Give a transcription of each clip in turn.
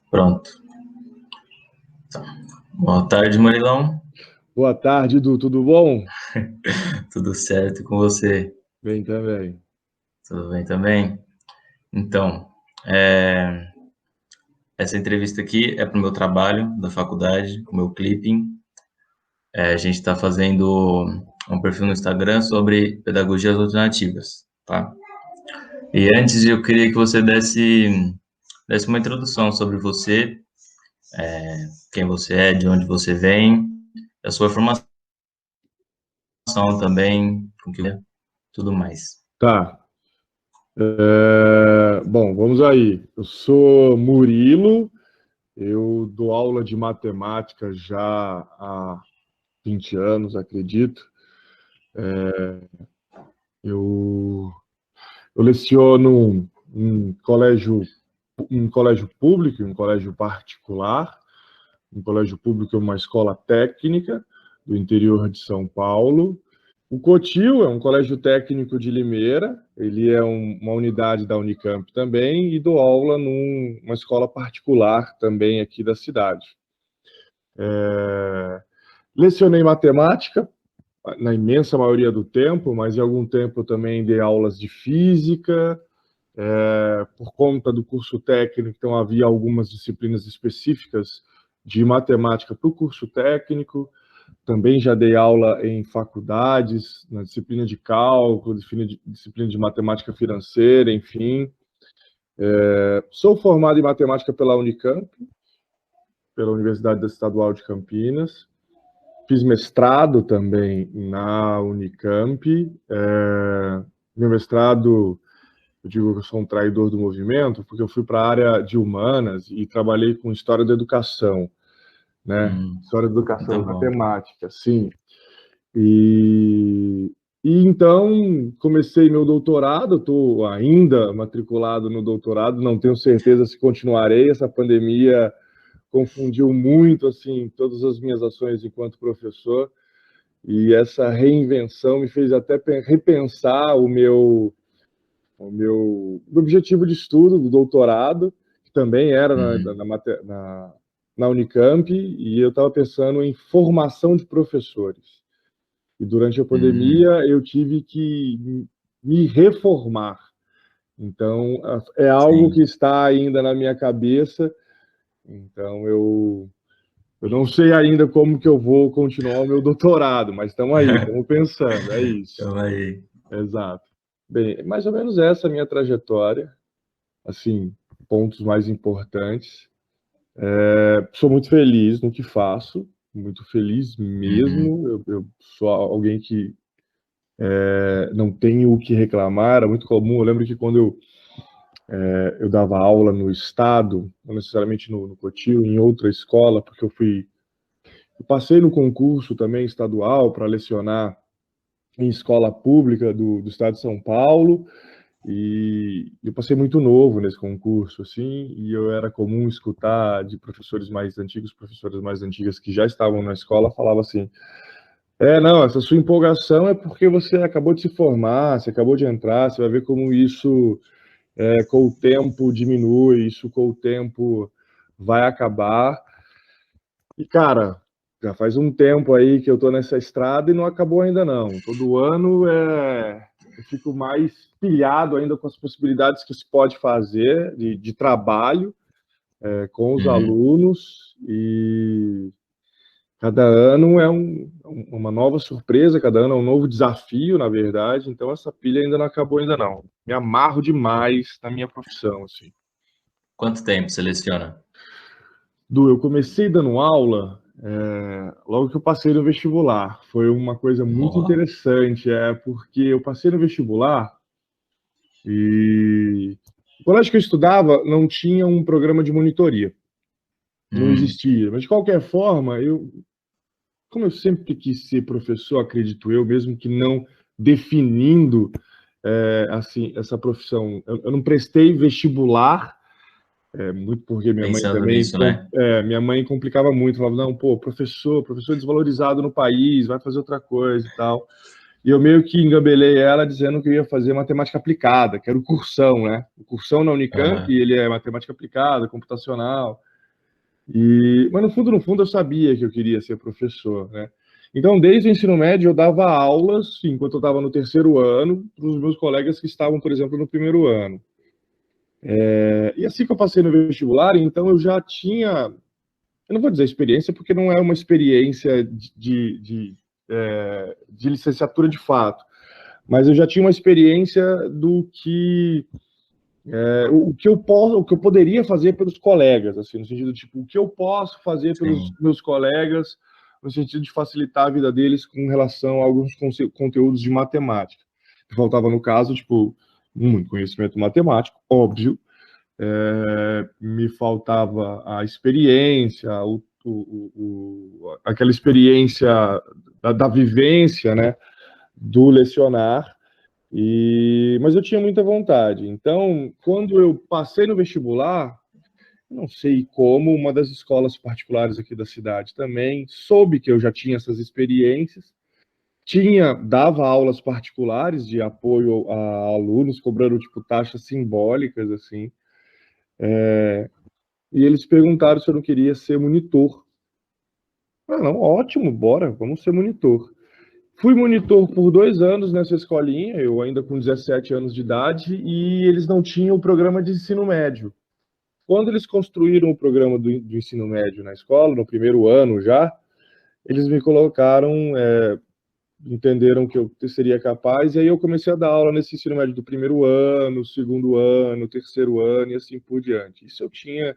Pronto. Boa tarde, Marilão. Boa tarde, Edu, tudo bom? Tudo certo com você? Bem também. Tudo bem também? Então, é, essa entrevista aqui é para o meu trabalho da faculdade, o meu clipping. A gente está fazendo um perfil no Instagram sobre pedagogias alternativas, tá? E antes eu queria que você desse uma introdução sobre você, quem você é, de onde você vem, a sua formação também, com que tudo mais. Tá. Bom, vamos aí. Eu sou Murilo, eu dou aula de matemática já há 20 anos, acredito. Eu, eu leciono em colégio público, em colégio particular. Um colégio público é uma escola técnica do interior de São Paulo. O Cotil é um colégio técnico de Limeira, ele é uma unidade da Unicamp também, e dou aula numa escola particular também aqui da cidade. Lecionei matemática na imensa maioria do tempo, mas em algum tempo também dei aulas de física, por conta do curso técnico, então havia algumas disciplinas específicas de matemática para o curso técnico. Também já dei aula em faculdades, na disciplina de cálculo, disciplina de matemática financeira, enfim. Sou formado em matemática pela Unicamp, pela Universidade Estadual de Campinas. Fiz mestrado também na Unicamp. Meu mestrado, eu digo que eu sou um traidor do movimento, porque eu fui para a área de humanas e trabalhei com história da educação, né? História da educação Muito e bom. matemática, sim. E então comecei meu doutorado, estou ainda matriculado no doutorado, não tenho certeza se continuarei. Essa pandemia confundiu muito assim todas as minhas ações enquanto professor, e essa reinvenção me fez até repensar o meu objetivo de estudo do doutorado, que também era na Unicamp, e eu estava pensando em formação de professores. E durante a pandemia eu tive que me reformar. Então, é algo que Sim. está ainda na minha cabeça. Então, eu não sei ainda como que eu vou continuar o meu doutorado, mas estamos aí, estamos pensando, é isso. Então aí. Exato. Bem, mais ou menos essa é a minha trajetória, assim, pontos mais importantes. Sou muito feliz no que faço, muito feliz mesmo. Eu sou alguém que não tenho o que reclamar, era muito comum. Eu lembro que quando eu dava aula no estado, não necessariamente no Cotil, em outra escola, porque eu passei no concurso também estadual para lecionar em escola pública do estado de São Paulo, e eu passei muito novo nesse concurso, assim, e eu era comum escutar de professores mais antigos, professoras mais antigas que já estavam na escola, falava assim: não, essa sua empolgação é porque você acabou de se formar, você acabou de entrar, você vai ver como isso, com o tempo diminui, isso com o tempo vai acabar. E, cara, já faz um tempo aí que eu tô nessa estrada e não acabou ainda não. Todo ano eu fico mais pilhado ainda com as possibilidades que se pode fazer de trabalho com os Uhum. alunos, e cada ano é uma nova surpresa, cada ano é um novo desafio, na verdade. Então essa pilha ainda não acabou ainda não. Me amarro demais na minha profissão, assim. Quanto tempo você leciona? Eu comecei dando aula logo que eu passei no vestibular. Foi uma coisa muito Ó. interessante, porque eu passei no vestibular e o colégio que eu estudava não tinha um programa de monitoria, não Hum. existia. Mas de qualquer forma, como eu sempre quis ser professor, acredito eu, mesmo que não definindo assim essa profissão, eu não prestei vestibular. Muito porque minha mãe Pensando também, nisso, né? minha mãe complicava muito, falava, não, pô, professor desvalorizado no país, vai fazer outra coisa e tal. E eu meio que engabelei ela dizendo que eu ia fazer matemática aplicada, que era o cursão, né? O cursão na Unicamp, Aham. ele é matemática aplicada, computacional. Mas no fundo, eu sabia que eu queria ser professor, né? Então, desde o ensino médio, eu dava aulas, enquanto eu estava no terceiro ano, para os meus colegas que estavam, por exemplo, no primeiro ano. E assim que eu passei no vestibular, então eu já tinha, eu não vou dizer experiência, porque não é uma experiência de licenciatura de fato, mas eu já tinha uma experiência do que o que eu posso, o que eu poderia fazer pelos colegas, assim, no sentido tipo, o que eu posso fazer pelos Sim. meus colegas, no sentido de facilitar a vida deles com relação a alguns conteúdos de matemática. Faltava no caso, tipo, muito conhecimento matemático, óbvio. Me faltava a experiência, aquela experiência da vivência, né, do lecionar. Mas eu tinha muita vontade. Então, quando eu passei no vestibular, não sei como, uma das escolas particulares aqui da cidade também soube que eu já tinha essas experiências, dava aulas particulares de apoio a alunos, cobrando tipo taxas simbólicas assim, e eles perguntaram se eu não queria ser monitor. Ah, não, ótimo, bora, vamos ser monitor. Fui monitor por 2 anos nessa escolinha, eu ainda com 17 anos de idade, e eles não tinham o programa de ensino médio. Quando eles construíram o programa do ensino médio na escola, no primeiro ano já, eles me colocaram, entenderam que eu seria capaz, e aí eu comecei a dar aula nesse ensino médio do primeiro ano, segundo ano, terceiro ano e assim por diante. Isso eu tinha.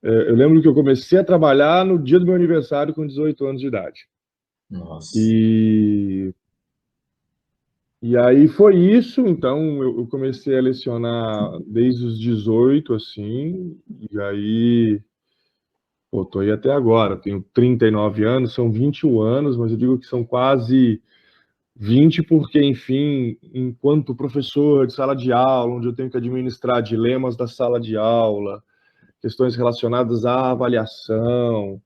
Eu lembro que eu comecei a trabalhar no dia do meu aniversário com 18 anos de idade. Nossa. E E aí foi isso, então eu comecei a lecionar desde os 18, assim, e aí, pô, tô aí até agora, tenho 39 anos, são 21 anos, mas eu digo que são quase 20 porque, enfim, enquanto professor de sala de aula, onde eu tenho que administrar dilemas da sala de aula, questões relacionadas à avaliação,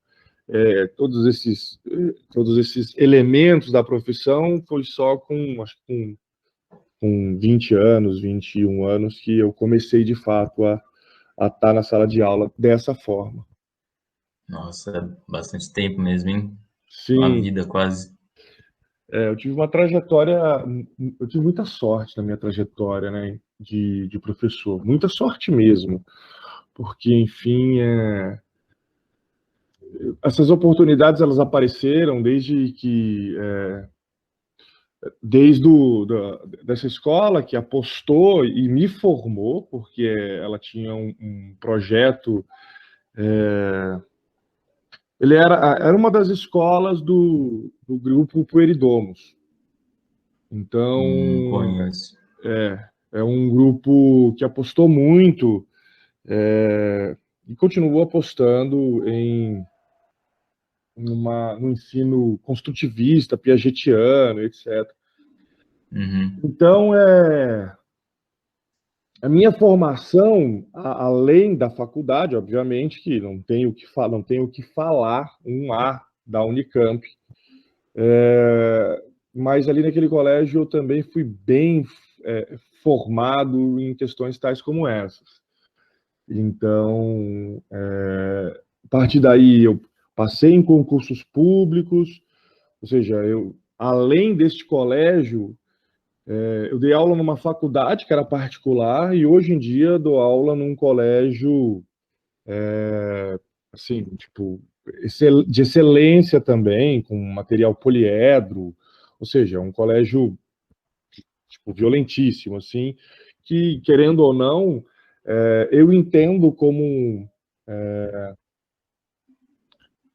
todos esses elementos da profissão, foi só com, acho que com 20 anos, 21 anos, que eu comecei de fato a estar na sala de aula dessa forma. Nossa, é bastante tempo mesmo, hein? Uma Sim, vida quase. eu tive uma trajetória, eu tive muita sorte na minha trajetória, né, de professor, muita sorte mesmo, porque, enfim, essas oportunidades elas apareceram dessa escola que apostou e me formou, porque ela tinha um projeto. Era uma das escolas do grupo Pueridomus. Então, Conheço. é um grupo que apostou muito e continuou apostando no ensino construtivista, piagetiano, etc. Uhum. Então, a minha formação, além da faculdade, obviamente, que não tenho o que falar um A da Unicamp, mas ali naquele colégio eu também fui bem formado em questões tais como essas. Então, a partir daí eu passei em concursos públicos, ou seja, além deste colégio, eu dei aula numa faculdade que era particular e hoje em dia dou aula num colégio, assim, tipo, de excelência também, com material poliedro, ou seja, um colégio tipo, violentíssimo, assim, que, querendo ou não, eu entendo como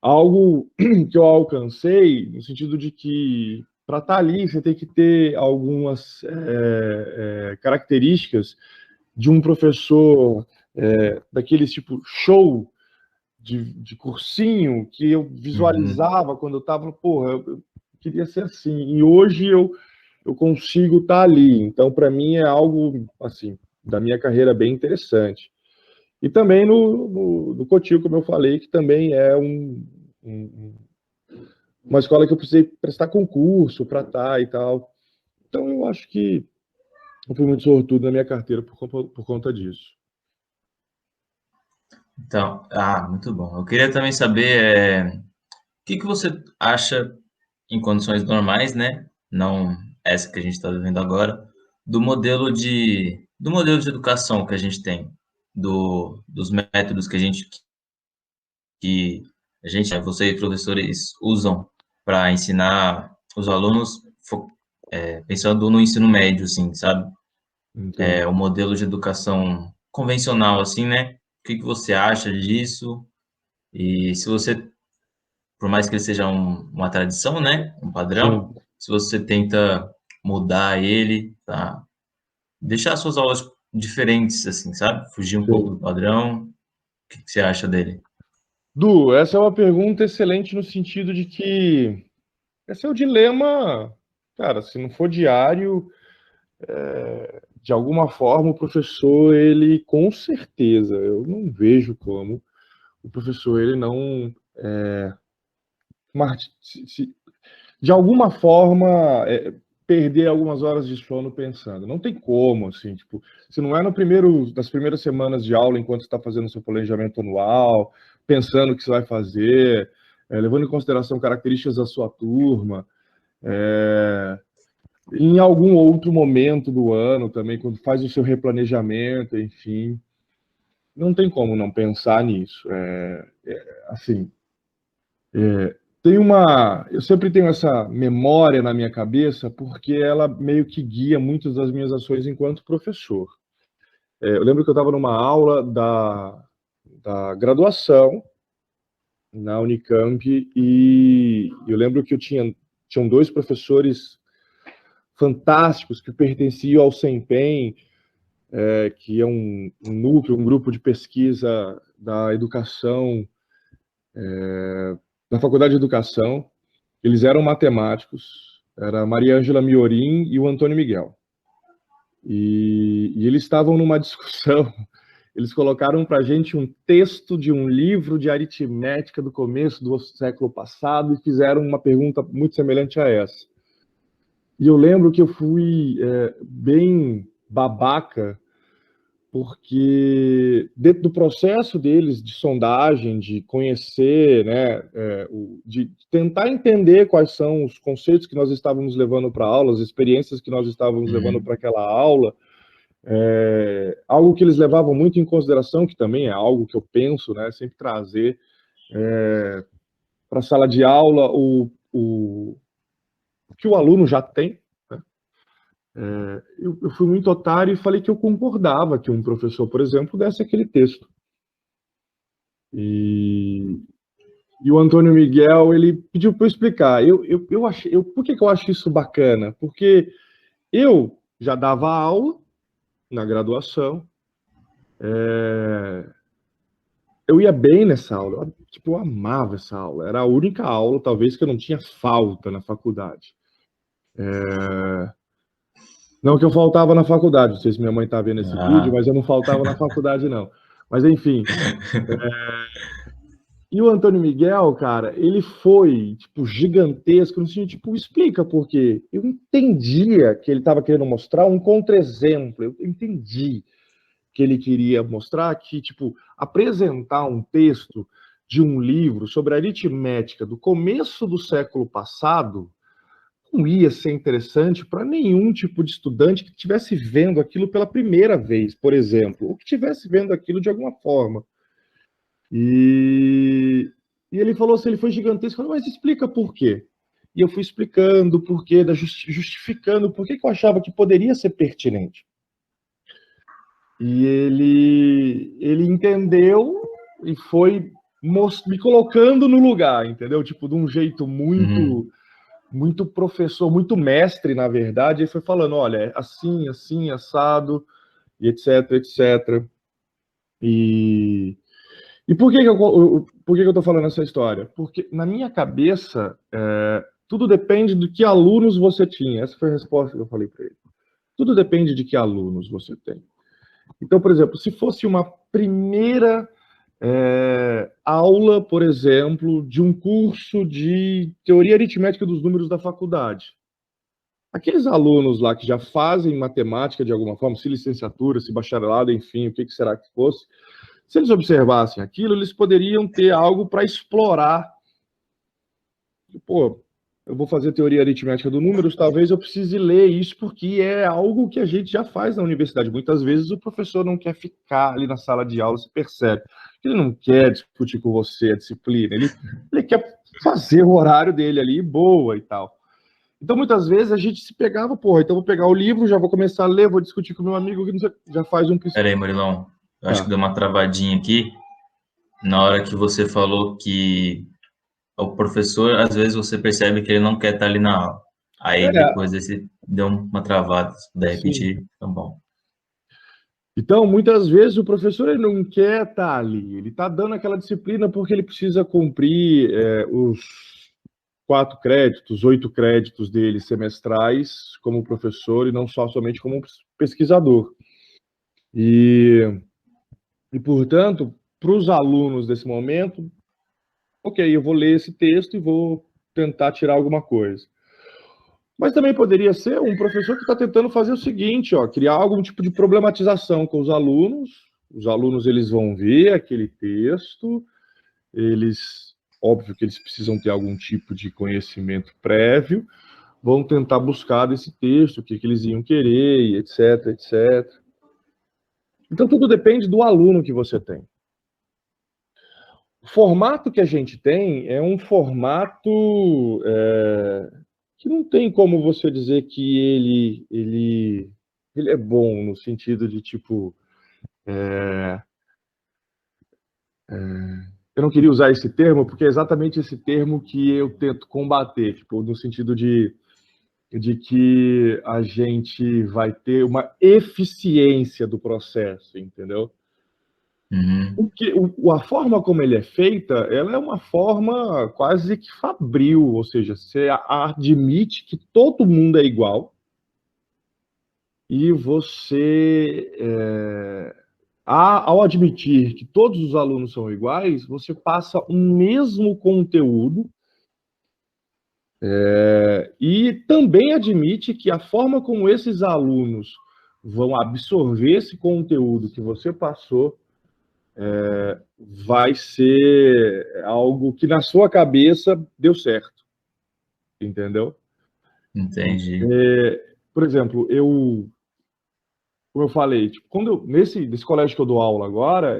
algo que eu alcancei, no sentido de que, para estar ali, você tem que ter algumas características de um professor daqueles tipo show de cursinho que eu Uhum. visualizava quando eu estava, porra, eu queria ser assim. E hoje eu consigo estar ali. Então, para mim, é algo, assim, da minha carreira bem interessante. E também no Cotil, como eu falei, que também é uma escola que eu precisei prestar concurso para estar e tal. Então, eu acho que eu fui muito sortudo na minha carteira por conta disso. Então, muito bom. Eu queria também saber o que que você acha em condições normais, né? Não essa que a gente está vivendo agora, do modelo de educação que a gente tem, dos métodos que você e professores usam para ensinar os alunos, pensando no ensino médio, assim, sabe? O Entendi. modelo de educação convencional, assim, né? O que que você acha disso? E se você, por mais que ele seja uma tradição, né? Um Sim, padrão, se você tenta mudar ele, tá? Deixar suas aulas diferentes, assim, sabe? Fugir um pouco sim. do padrão. O que que você acha dele? Du, essa é uma pergunta excelente no sentido de que esse é o dilema, cara, se não for diário, de alguma forma o professor, ele com certeza, eu não vejo como o professor, ele não de alguma forma perder algumas horas de sono pensando. Não tem como, assim, tipo, se não é das primeiras semanas de aula, enquanto está fazendo seu planejamento anual, pensando o que você vai fazer, levando em consideração características da sua turma, em algum outro momento do ano também, quando faz o seu replanejamento, enfim, não tem como não pensar nisso. Assim, eu sempre tenho essa memória na minha cabeça porque ela meio que guia muitas das minhas ações enquanto professor. Eu lembro que eu estava numa aula da graduação na Unicamp e eu lembro que tinham dois professores fantásticos que pertenciam ao CEMPEM, que é um núcleo, um grupo de pesquisa da educação, da Faculdade de Educação. Eles eram matemáticos, era a Maria Ângela Miorim e o Antônio Miguel. E eles estavam numa discussão, eles colocaram para a gente um texto de um livro de aritmética do começo do século passado e fizeram uma pergunta muito semelhante a essa. E eu lembro que eu fui bem babaca, porque dentro do processo deles de sondagem, de conhecer, né, de tentar entender quais são os conceitos que nós estávamos levando para a aula, as experiências que nós estávamos levando Uhum. para aquela aula, algo que eles levavam muito em consideração, que também é algo que eu penso, né, sempre trazer para a sala de aula o que o aluno já tem. Eu fui muito otário e falei que eu concordava que um professor, por exemplo, desse aquele texto. E, e o Antônio Miguel, ele pediu para eu explicar. Por que eu acho isso bacana? Porque eu já dava aula na graduação, eu ia bem nessa aula, tipo, eu amava essa aula. Era a única aula, talvez, que eu não tinha falta na faculdade. Não que eu faltava na faculdade, não sei se minha mãe está vendo esse vídeo, Ah, mas eu não faltava na faculdade, não. Mas, enfim. E o Antônio Miguel, cara, ele foi, tipo, gigantesco, no sentido, tipo, explica por quê. Eu entendia que ele estava querendo mostrar um contra-exemplo, eu entendi que ele queria mostrar que, tipo, apresentar um texto de um livro sobre aritmética do começo do século passado não ia ser interessante para nenhum tipo de estudante que estivesse vendo aquilo pela primeira vez, por exemplo, ou que estivesse vendo aquilo de alguma forma. E, e ele falou assim, ele foi gigantesco, falou, mas explica por quê. E eu fui explicando por quê, justificando por que eu achava que poderia ser pertinente. E ele entendeu e foi me colocando no lugar, entendeu? Tipo, de um jeito uhum. muito professor, muito mestre, na verdade. Ele foi falando, olha, é assim, assim, assado, e etc, etc. E, e por que eu tô falando essa história? Porque na minha cabeça, tudo depende de que alunos você tinha. Essa foi a resposta que eu falei para ele. Tudo depende de que alunos você tem. Então, por exemplo, se fosse uma primeira aula, por exemplo, de um curso de teoria aritmética dos números da faculdade, aqueles alunos lá que já fazem matemática de alguma forma, se licenciatura, se bacharelado, enfim, o que será que fosse, se eles observassem aquilo, eles poderiam ter algo para explorar. Pô, eu vou fazer teoria aritmética dos números, talvez eu precise ler isso, porque é algo que a gente já faz na universidade. Muitas vezes o professor não quer ficar ali na sala de aula, você percebe. Ele não quer discutir com você a disciplina, ele quer fazer o horário dele ali, boa e tal. Então, muitas vezes, a gente se pegava, porra, então vou pegar o livro, já vou começar a ler, vou discutir com meu amigo, já faz um... Pera aí, Murilão. Eu acho que deu uma travadinha aqui. Na hora que você falou que o professor, às vezes você percebe que ele não quer estar ali na aula. Aí depois esse deu uma travada. Se puder repetir, tá bom. Então, muitas vezes o professor ele não quer estar ali, ele está dando aquela disciplina porque ele precisa cumprir os 4 créditos, 8 créditos dele semestrais como professor e não somente como pesquisador. E portanto, para os alunos desse momento, ok, eu vou ler esse texto e vou tentar tirar alguma coisa. Mas também poderia ser um professor que está tentando fazer o seguinte, ó, criar algum tipo de problematização com os alunos. Os alunos eles vão ver aquele texto, óbvio que eles precisam ter algum tipo de conhecimento prévio, vão tentar buscar desse texto, o que eles iam querer, etc, etc. Então tudo depende do aluno que você tem. O formato que a gente tem é um formato que não tem como você dizer que ele é bom, no sentido de, tipo... eu não queria usar esse termo, porque é exatamente esse termo que eu tento combater, tipo, no sentido de que a gente vai ter uma eficiência do processo, entendeu? Porque a forma como ele é feita, ela é uma forma quase que fabril, ou seja, você admite que todo mundo é igual e você, ao admitir que todos os alunos são iguais, você passa um mesmo conteúdo e também admite que a forma como esses alunos vão absorver esse conteúdo que você passou vai ser algo que na sua cabeça deu certo, entendeu? Entendi. Por exemplo, como eu falei, tipo, nesse colégio que eu dou aula agora,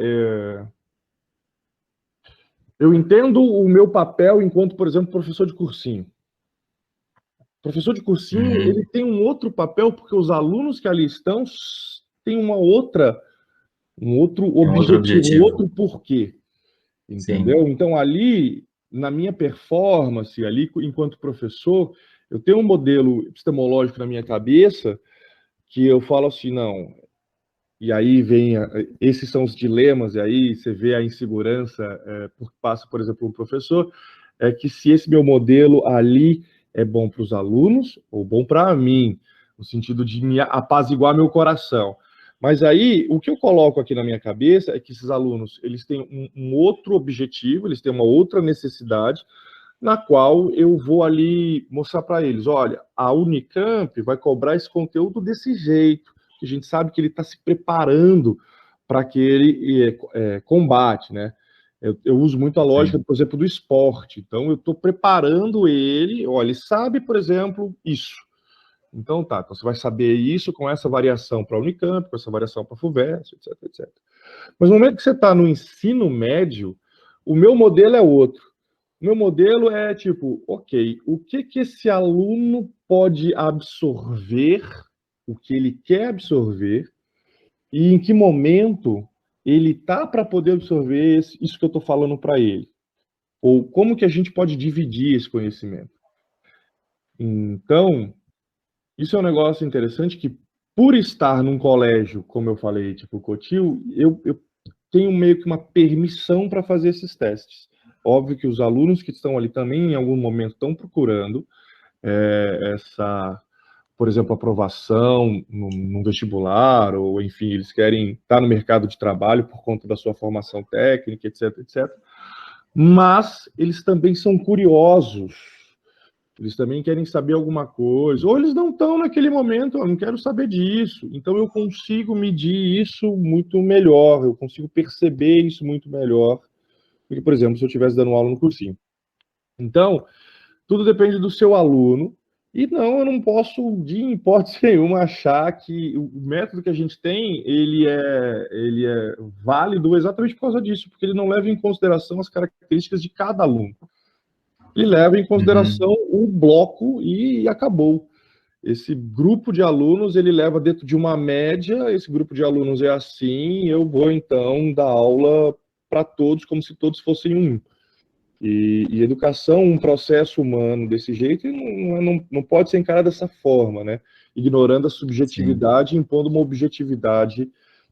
eu entendo o meu papel enquanto, por exemplo, professor de cursinho. Professor de cursinho, ele tem um outro papel porque os alunos que ali estão têm um outro objetivo, um outro porquê. Entendeu? Sim. Então, ali, na minha performance, ali, enquanto professor, eu tenho um modelo epistemológico na minha cabeça que eu falo assim, não, e aí esses são os dilemas, e aí você vê a insegurança porque passa, por exemplo, um professor, é que se esse meu modelo ali é bom para os alunos ou bom para mim, no sentido de me apaziguar meu coração. Mas aí, o que eu coloco aqui na minha cabeça é que esses alunos, eles têm um outro objetivo, eles têm uma outra necessidade, na qual eu vou ali mostrar para eles, olha, a Unicamp vai cobrar esse conteúdo desse jeito, que a gente sabe que ele está se preparando para aquele combate, né? Eu uso muito a lógica, por exemplo, do esporte. Então, eu estou preparando ele, olha, ele sabe, por exemplo, isso. Então, então você vai saber isso com essa variação para a Unicamp, com essa variação para a FUVEST, etc, etc. Mas no momento que você está no ensino médio, o meu modelo é outro. O meu modelo é tipo, ok, o que esse aluno pode absorver, o que ele quer absorver, e em que momento ele está para poder absorver isso que eu estou falando para ele. Ou como que a gente pode dividir esse conhecimento. Então, isso é um negócio interessante que, por estar num colégio, como eu falei, tipo Cotil, eu tenho meio que uma permissão para fazer esses testes. Óbvio que os alunos que estão ali também, em algum momento, estão procurando por exemplo, aprovação no vestibular, ou, enfim, eles querem estar no mercado de trabalho por conta da sua formação técnica, etc, etc. Mas eles também são curiosos Eles também querem saber alguma coisa, ou eles não estão naquele momento, eu não quero saber disso. Então eu consigo medir isso muito melhor, eu consigo perceber isso muito melhor do que, por exemplo, se eu estivesse dando aula no cursinho. Então, tudo depende do seu aluno. E não, eu não posso, de hipótese nenhuma, achar que o método que a gente tem, ele é válido exatamente por causa disso, porque ele não leva em consideração as características de cada aluno. Ele leva em consideração o bloco e acabou. Esse grupo de alunos, ele leva dentro de uma média, esse grupo de alunos é assim, eu vou, então, dar aula para todos, como se todos fossem um. E educação, um processo humano desse jeito, não pode ser encarado dessa forma, né? Ignorando a Sim. subjetividade, impondo uma objetividade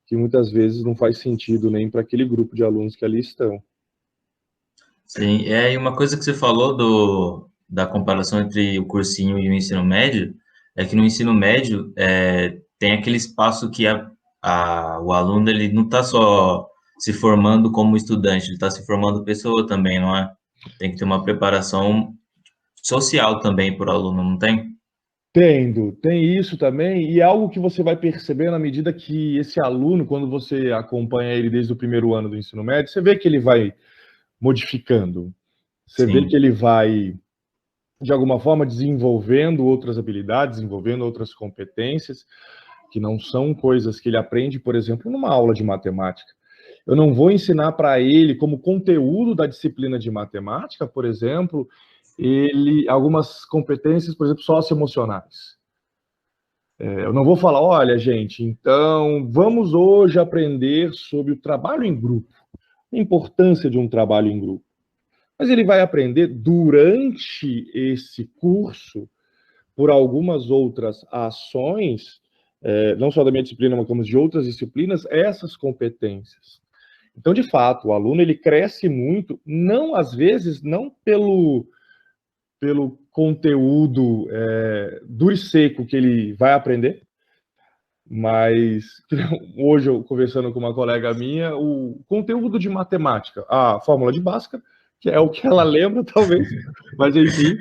que muitas vezes não faz sentido nem para aquele grupo de alunos que ali estão. Sim, e uma coisa que você falou da comparação entre o cursinho e o ensino médio, é que no ensino médio tem aquele espaço que o aluno ele não está só se formando como estudante, ele está se formando pessoa também, não é? Tem que ter uma preparação social também para o aluno, não tem? Tem isso também, e é algo que você vai perceber na medida que esse aluno, quando você acompanha ele desde o primeiro ano do ensino médio, você vê que ele vai modificando, você vê que Sim, ele vai, de alguma forma, desenvolvendo outras habilidades, desenvolvendo outras competências, que não são coisas que ele aprende, por exemplo, numa aula de matemática. Eu não vou ensinar para ele, como conteúdo da disciplina de matemática, por exemplo, ele algumas competências, por exemplo, socioemocionais. Eu não vou falar, olha, gente, então vamos hoje aprender sobre o trabalho em grupo, a importância de um trabalho em grupo. Mas ele vai aprender durante esse curso, por algumas outras ações, não só da minha disciplina, mas como de outras disciplinas, essas competências. Então, de fato, o aluno ele cresce muito, não às vezes, não pelo conteúdo duro e seco que ele vai aprender, mas hoje eu conversando com uma colega minha, o conteúdo de matemática, a fórmula de Bhaskara, que é o que ela lembra, talvez, mas enfim,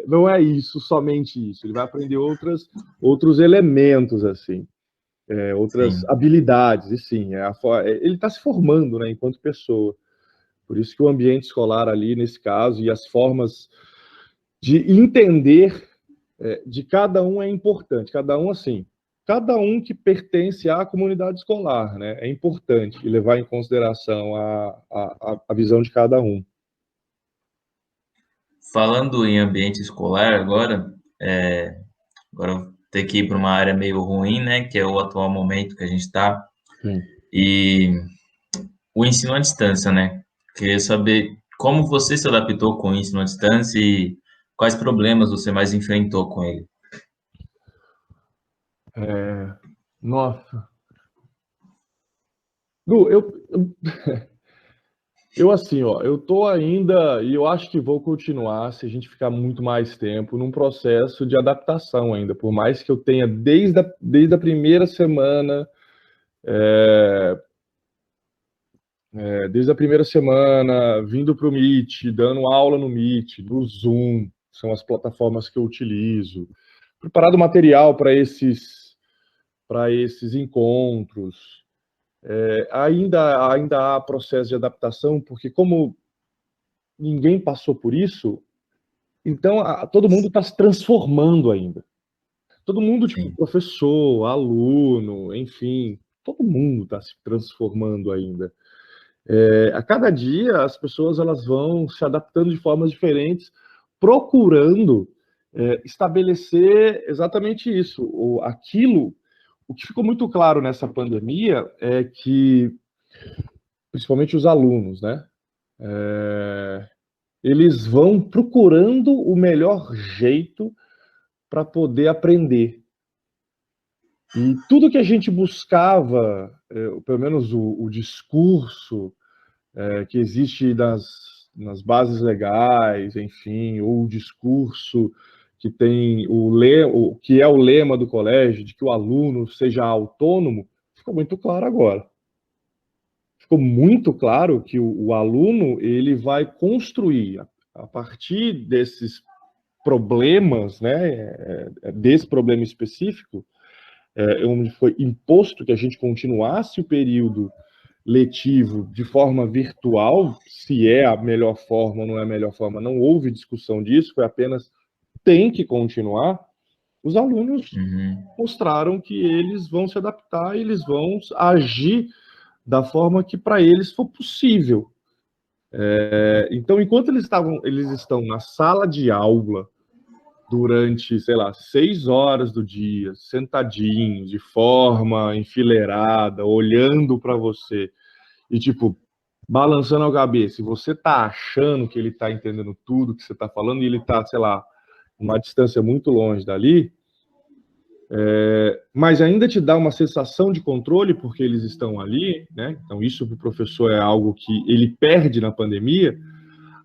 não é isso, somente isso. Ele vai aprender outros elementos, assim, outras sim. habilidades, e sim, ele está se formando, né, enquanto pessoa. Por isso que o ambiente escolar ali, nesse caso, e as formas de entender de cada um é importante. Cada um, assim, cada um que pertence à comunidade escolar, né? É importante e levar em consideração a visão de cada um. Falando em ambiente escolar agora eu vou ter que ir para uma área meio ruim, né, que é o atual momento que a gente está, Sim. e o ensino à distância, né? Queria saber como você se adaptou com o ensino à distância e quais problemas você mais enfrentou com ele. Nossa. Lu, eu assim, ó, eu tô ainda, e eu acho que vou continuar, se a gente ficar muito mais tempo, num processo de adaptação ainda, por mais que eu tenha desde a primeira semana, desde a primeira semana, vindo para o Meet, dando aula no Meet, no Zoom, são as plataformas que eu utilizo, preparado material para esses encontros. Ainda há processo de adaptação, porque como ninguém passou por isso, então todo mundo está se transformando ainda. Todo mundo, tipo, Sim, professor, aluno, enfim, todo mundo está se transformando ainda. A cada dia as pessoas elas vão se adaptando de formas diferentes, procurando estabelecer exatamente isso. O que ficou muito claro nessa pandemia é que, principalmente os alunos, né, eles vão procurando o melhor jeito para poder aprender. E tudo que a gente buscava, pelo menos o discurso que existe nas bases legais, enfim, ou o discurso que tem o que é o lema do colégio, de que o aluno seja autônomo, ficou muito claro agora. Ficou muito claro que o aluno ele vai construir a partir desses problemas, né, desse problema específico, onde foi imposto que a gente continuasse o período letivo de forma virtual, se é a melhor forma ou não é a melhor forma, não houve discussão disso, foi apenas tem que continuar. Os alunos mostraram que eles vão se adaptar, eles vão agir da forma que para eles for possível. Então, enquanto eles estão na sala de aula durante, sei lá, 6 horas do dia, sentadinhos, de forma enfileirada, olhando para você e, tipo, balançando a cabeça, e você tá achando que ele tá entendendo tudo que você tá falando e ele tá, sei lá, uma distância muito longe dali, mas ainda te dá uma sensação de controle porque eles estão ali, né? Então isso para o professor é algo que ele perde na pandemia.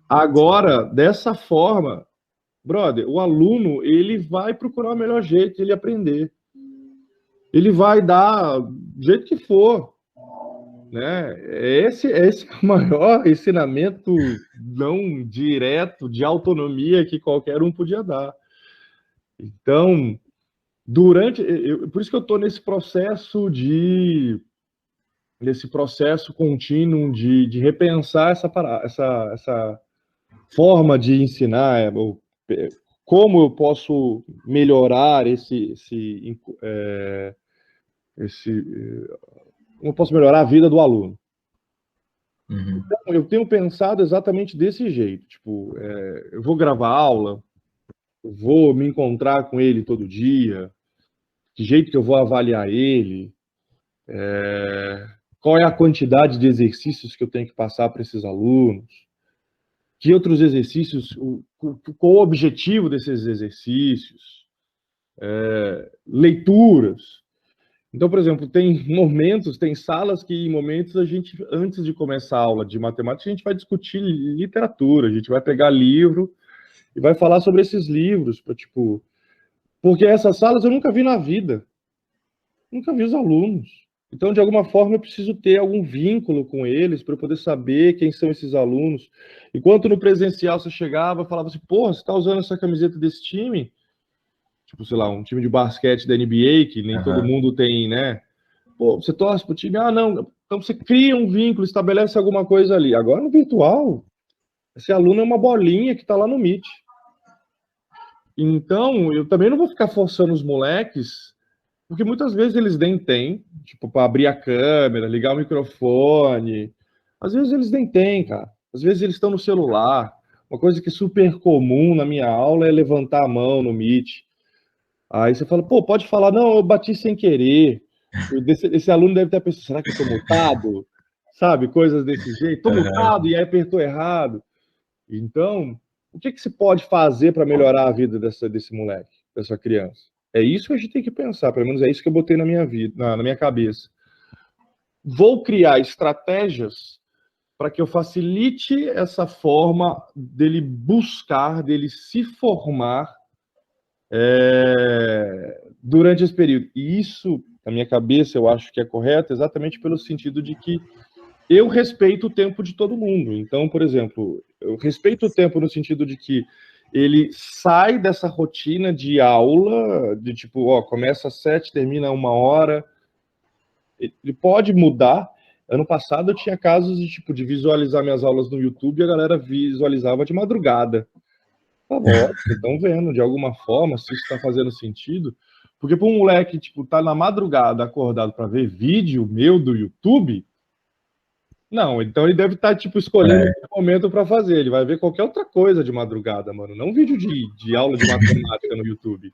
Agora, dessa forma, brother, o aluno ele vai procurar o melhor jeito de ele aprender. Ele vai dar do jeito que for, né? Esse é o maior ensinamento não direto de autonomia que qualquer um podia dar. Então, por isso que eu estou nesse processo contínuo de repensar essa forma de ensinar, como eu posso melhorar como eu posso melhorar a vida do aluno. Então, eu tenho pensado exatamente desse jeito, tipo, eu vou gravar aula, eu vou me encontrar com ele todo dia, que jeito que eu vou avaliar ele, qual é a quantidade de exercícios que eu tenho que passar para esses alunos, que outros exercícios, qual o objetivo desses exercícios, leituras. Então, por exemplo, tem salas que em momentos a gente, antes de começar a aula de matemática, a gente vai discutir literatura, a gente vai pegar livro e vai falar sobre esses livros, porque essas salas eu nunca vi na vida, nunca vi os alunos. Então, de alguma forma, eu preciso ter algum vínculo com eles para eu poder saber quem são esses alunos. Enquanto no presencial você chegava e falava assim, porra, você está usando essa camiseta desse time? Tipo, sei lá, um time de basquete da NBA, que nem todo mundo tem, né? Pô, você torce pro time? Ah, não. Então você cria um vínculo, estabelece alguma coisa ali. Agora no virtual, esse aluno é uma bolinha que está lá no Meet. Então, eu também não vou ficar forçando os moleques, porque muitas vezes eles nem têm, tipo, para abrir a câmera, ligar o microfone. Às vezes eles nem têm, cara. Às vezes eles estão no celular. Uma coisa que é super comum na minha aula é levantar a mão no Meet. Aí você fala, pô, pode falar, não, eu bati sem querer. Esse aluno deve ter pensado, será que eu tô mutado? Sabe, coisas desse jeito. Tô mutado e aí apertou errado. Então, o que se pode fazer para melhorar a vida desse moleque, dessa criança? É isso que a gente tem que pensar, pelo menos é isso que eu botei na minha vida, na minha cabeça. Vou criar estratégias para que eu facilite essa forma dele buscar, dele se formar durante esse período. E isso, na minha cabeça, eu acho que é correto exatamente pelo sentido de que eu respeito o tempo de todo mundo. Então, por exemplo, eu respeito o tempo no sentido de que ele sai dessa rotina de aula, de tipo, ó, começa às 7, termina 1 hora. Ele pode mudar. Ano passado eu tinha casos de tipo de visualizar minhas aulas no YouTube e a galera visualizava de madrugada. Tá ótimo, estão vendo de alguma forma se isso está fazendo sentido. Porque para um moleque tipo tá na madrugada acordado para ver vídeo meu do YouTube, não, então ele deve estar tipo escolhendo um momento para fazer. Ele vai ver qualquer outra coisa de madrugada, mano, não vídeo de aula de matemática no YouTube.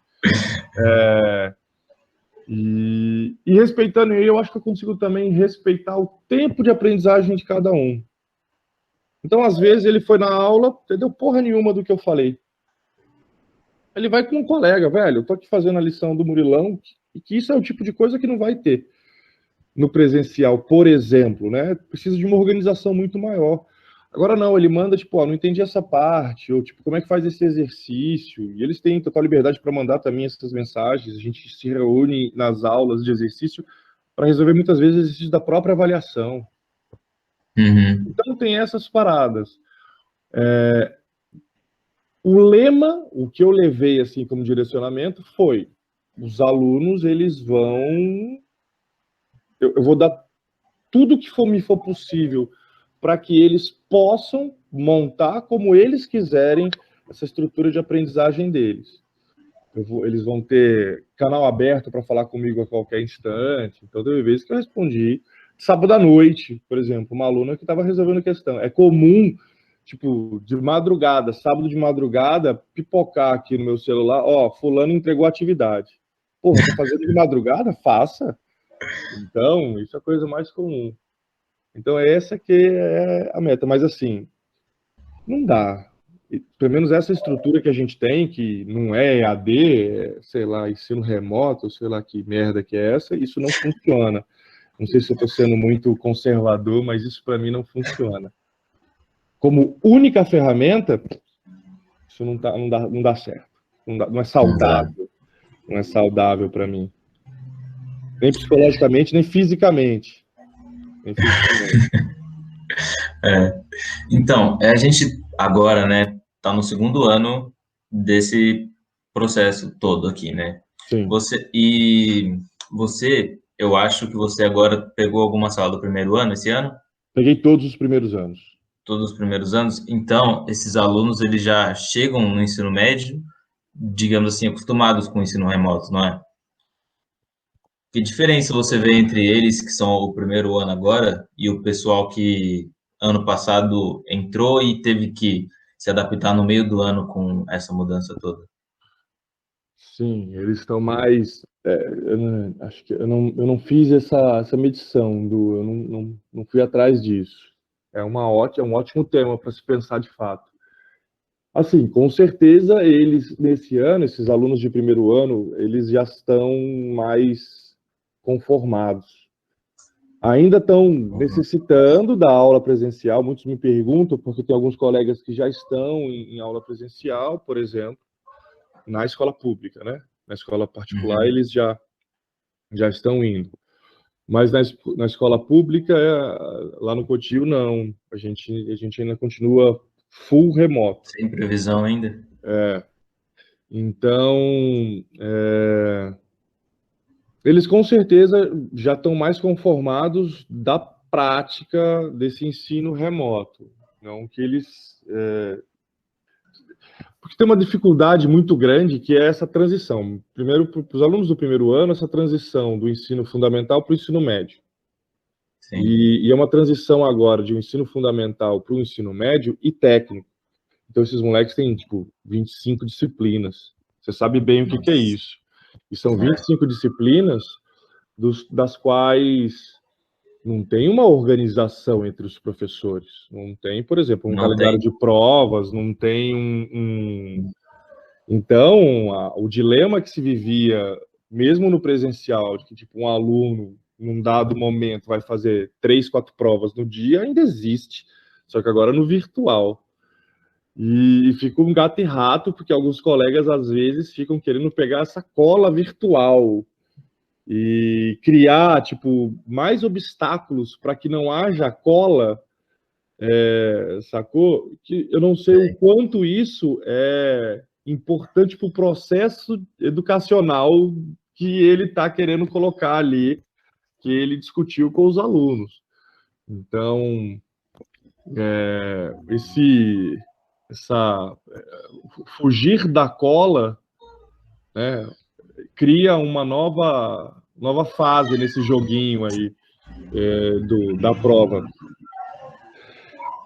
E respeitando ele, eu acho que eu consigo também respeitar o tempo de aprendizagem de cada um. Então, às vezes, ele foi na aula, entendeu porra nenhuma do que eu falei. Ele vai com um colega, velho, eu tô aqui fazendo a lição do Murilão, e que isso é o tipo de coisa que não vai ter no presencial, por exemplo, né? Precisa de uma organização muito maior. Agora não, ele manda, tipo, ó, não entendi essa parte, ou tipo, como é que faz esse exercício? E eles têm total liberdade para mandar também essas mensagens, a gente se reúne nas aulas de exercício para resolver muitas vezes exercícios da própria avaliação. Então tem essas paradas. o lema, o que eu levei assim como direcionamento foi: os alunos, eles vão, eu vou dar tudo que me for possível para que eles possam montar como eles quiserem essa estrutura de aprendizagem deles. Eles vão ter canal aberto para falar comigo a qualquer instante. Então, teve vezes que eu respondi sábado à noite, por exemplo, uma aluna que estava resolvendo questão. É comum, tipo, de madrugada, sábado de madrugada, pipocar aqui no meu celular: ó, fulano entregou a atividade. Porra, tá fazendo de madrugada? Faça. Então, isso é a coisa mais comum. Então, essa que é a meta. Mas, assim, não dá. Pelo menos essa estrutura que a gente tem, que não é EAD, é, sei lá, ensino remoto, sei lá que merda que é essa, isso não funciona. Não sei se eu estou sendo muito conservador, mas isso para mim não funciona. Como única ferramenta, isso não dá certo. Não é saudável. Não é saudável para mim. Nem psicologicamente, nem fisicamente. Nem fisicamente. Então, a gente agora, né, tá no segundo ano desse processo todo aqui, né? Sim. Você, eu acho que você agora pegou alguma sala do primeiro ano esse ano? Peguei todos os primeiros anos. Todos os primeiros anos? Então, esses alunos, eles já chegam no ensino médio, digamos assim, acostumados com o ensino remoto, não é? Que diferença você vê entre eles, que são o primeiro ano agora, e o pessoal que ano passado entrou e teve que se adaptar no meio do ano com essa mudança toda? Sim, eles estão mais. Acho que eu não fiz essa medição eu não fui atrás disso. É um ótimo tema para se pensar de fato. Assim, com certeza eles nesse ano, esses alunos de primeiro ano, eles já estão mais conformados. Ainda estão necessitando da aula presencial. Muitos me perguntam, porque tem alguns colegas que já estão em aula presencial, por exemplo, na escola pública, né? Na escola particular, eles já estão indo. Mas na escola pública, lá no Cotil, não. A gente ainda continua full remoto. Sem previsão ainda? Então, eles com certeza já estão mais conformados da prática desse ensino remoto. Não que eles. Porque tem uma dificuldade muito grande que é essa transição. Primeiro, para os alunos do primeiro ano, essa transição do ensino fundamental para o ensino médio. Sim. E é uma transição agora de um ensino fundamental para o ensino médio e técnico. Então, esses moleques têm, tipo, 25 disciplinas. Você sabe bem o que é isso. E são 25 disciplinas das quais não tem uma organização entre os professores. Não tem, por exemplo, um calendário de provas, não tem. Então, o dilema que se vivia, mesmo no presencial, de que tipo, um aluno, num dado momento, vai fazer 3, 4 provas no dia, ainda existe. Só que agora no virtual. E fica um gato e rato, porque alguns colegas, às vezes, ficam querendo pegar essa cola virtual e criar, tipo, mais obstáculos para que não haja cola, sacou? Que eu não sei o quanto isso é importante para o processo educacional que ele está querendo colocar ali, que ele discutiu com os alunos. Então, fugir da cola, né, cria uma nova fase nesse joguinho aí da prova.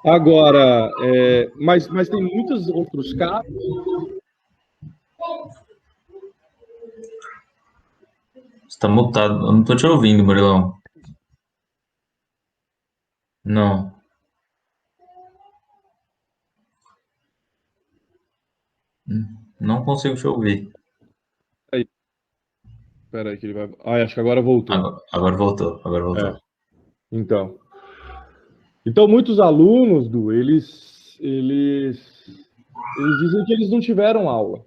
Agora, mas tem muitos outros casos. Você está mutado. Eu não estou te ouvindo, Murilão. Não. Não consigo te ouvir. Aí, espera aí que ele vai. Acho que agora voltou. Agora voltou. Agora voltou. Então, muitos alunos, eles dizem que eles não tiveram aula.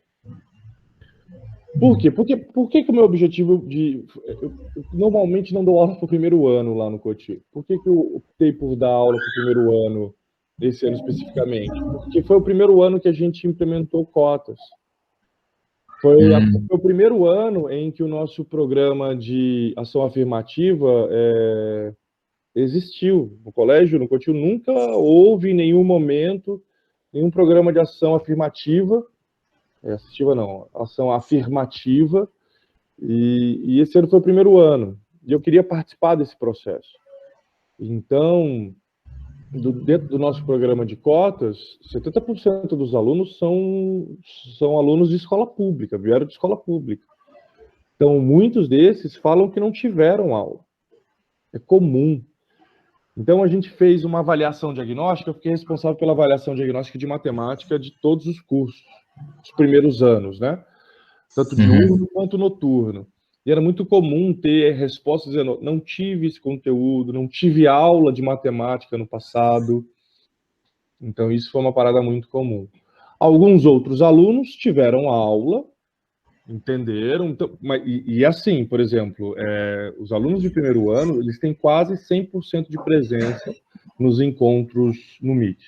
Por quê? Por que o meu objetivo de... Eu normalmente não dou aula para o primeiro ano lá no Cotil. Por que eu optei por dar aula para o primeiro ano esse ano especificamente, porque foi o primeiro ano que a gente implementou cotas. Foi o primeiro ano em que o nosso programa de ação afirmativa existiu. No colégio, no Cotil, nunca houve em nenhum momento nenhum programa de ação afirmativa, ação afirmativa, e esse ano foi o primeiro ano, e eu queria participar desse processo. Então, dentro do nosso programa de cotas, 70% dos alunos são alunos de escola pública, vieram de escola pública. Então, muitos desses falam que não tiveram aula. É comum. Então, a gente fez uma avaliação diagnóstica, eu fiquei responsável pela avaliação diagnóstica de matemática de todos os cursos, os primeiros anos, né? Tanto diurno quanto noturno. E era muito comum ter respostas dizendo, não tive esse conteúdo, não tive aula de matemática no passado. Então, isso foi uma parada muito comum. Alguns outros alunos tiveram aula, entenderam, então, e assim, por exemplo, os alunos de primeiro ano, eles têm quase 100% de presença nos encontros no Meet.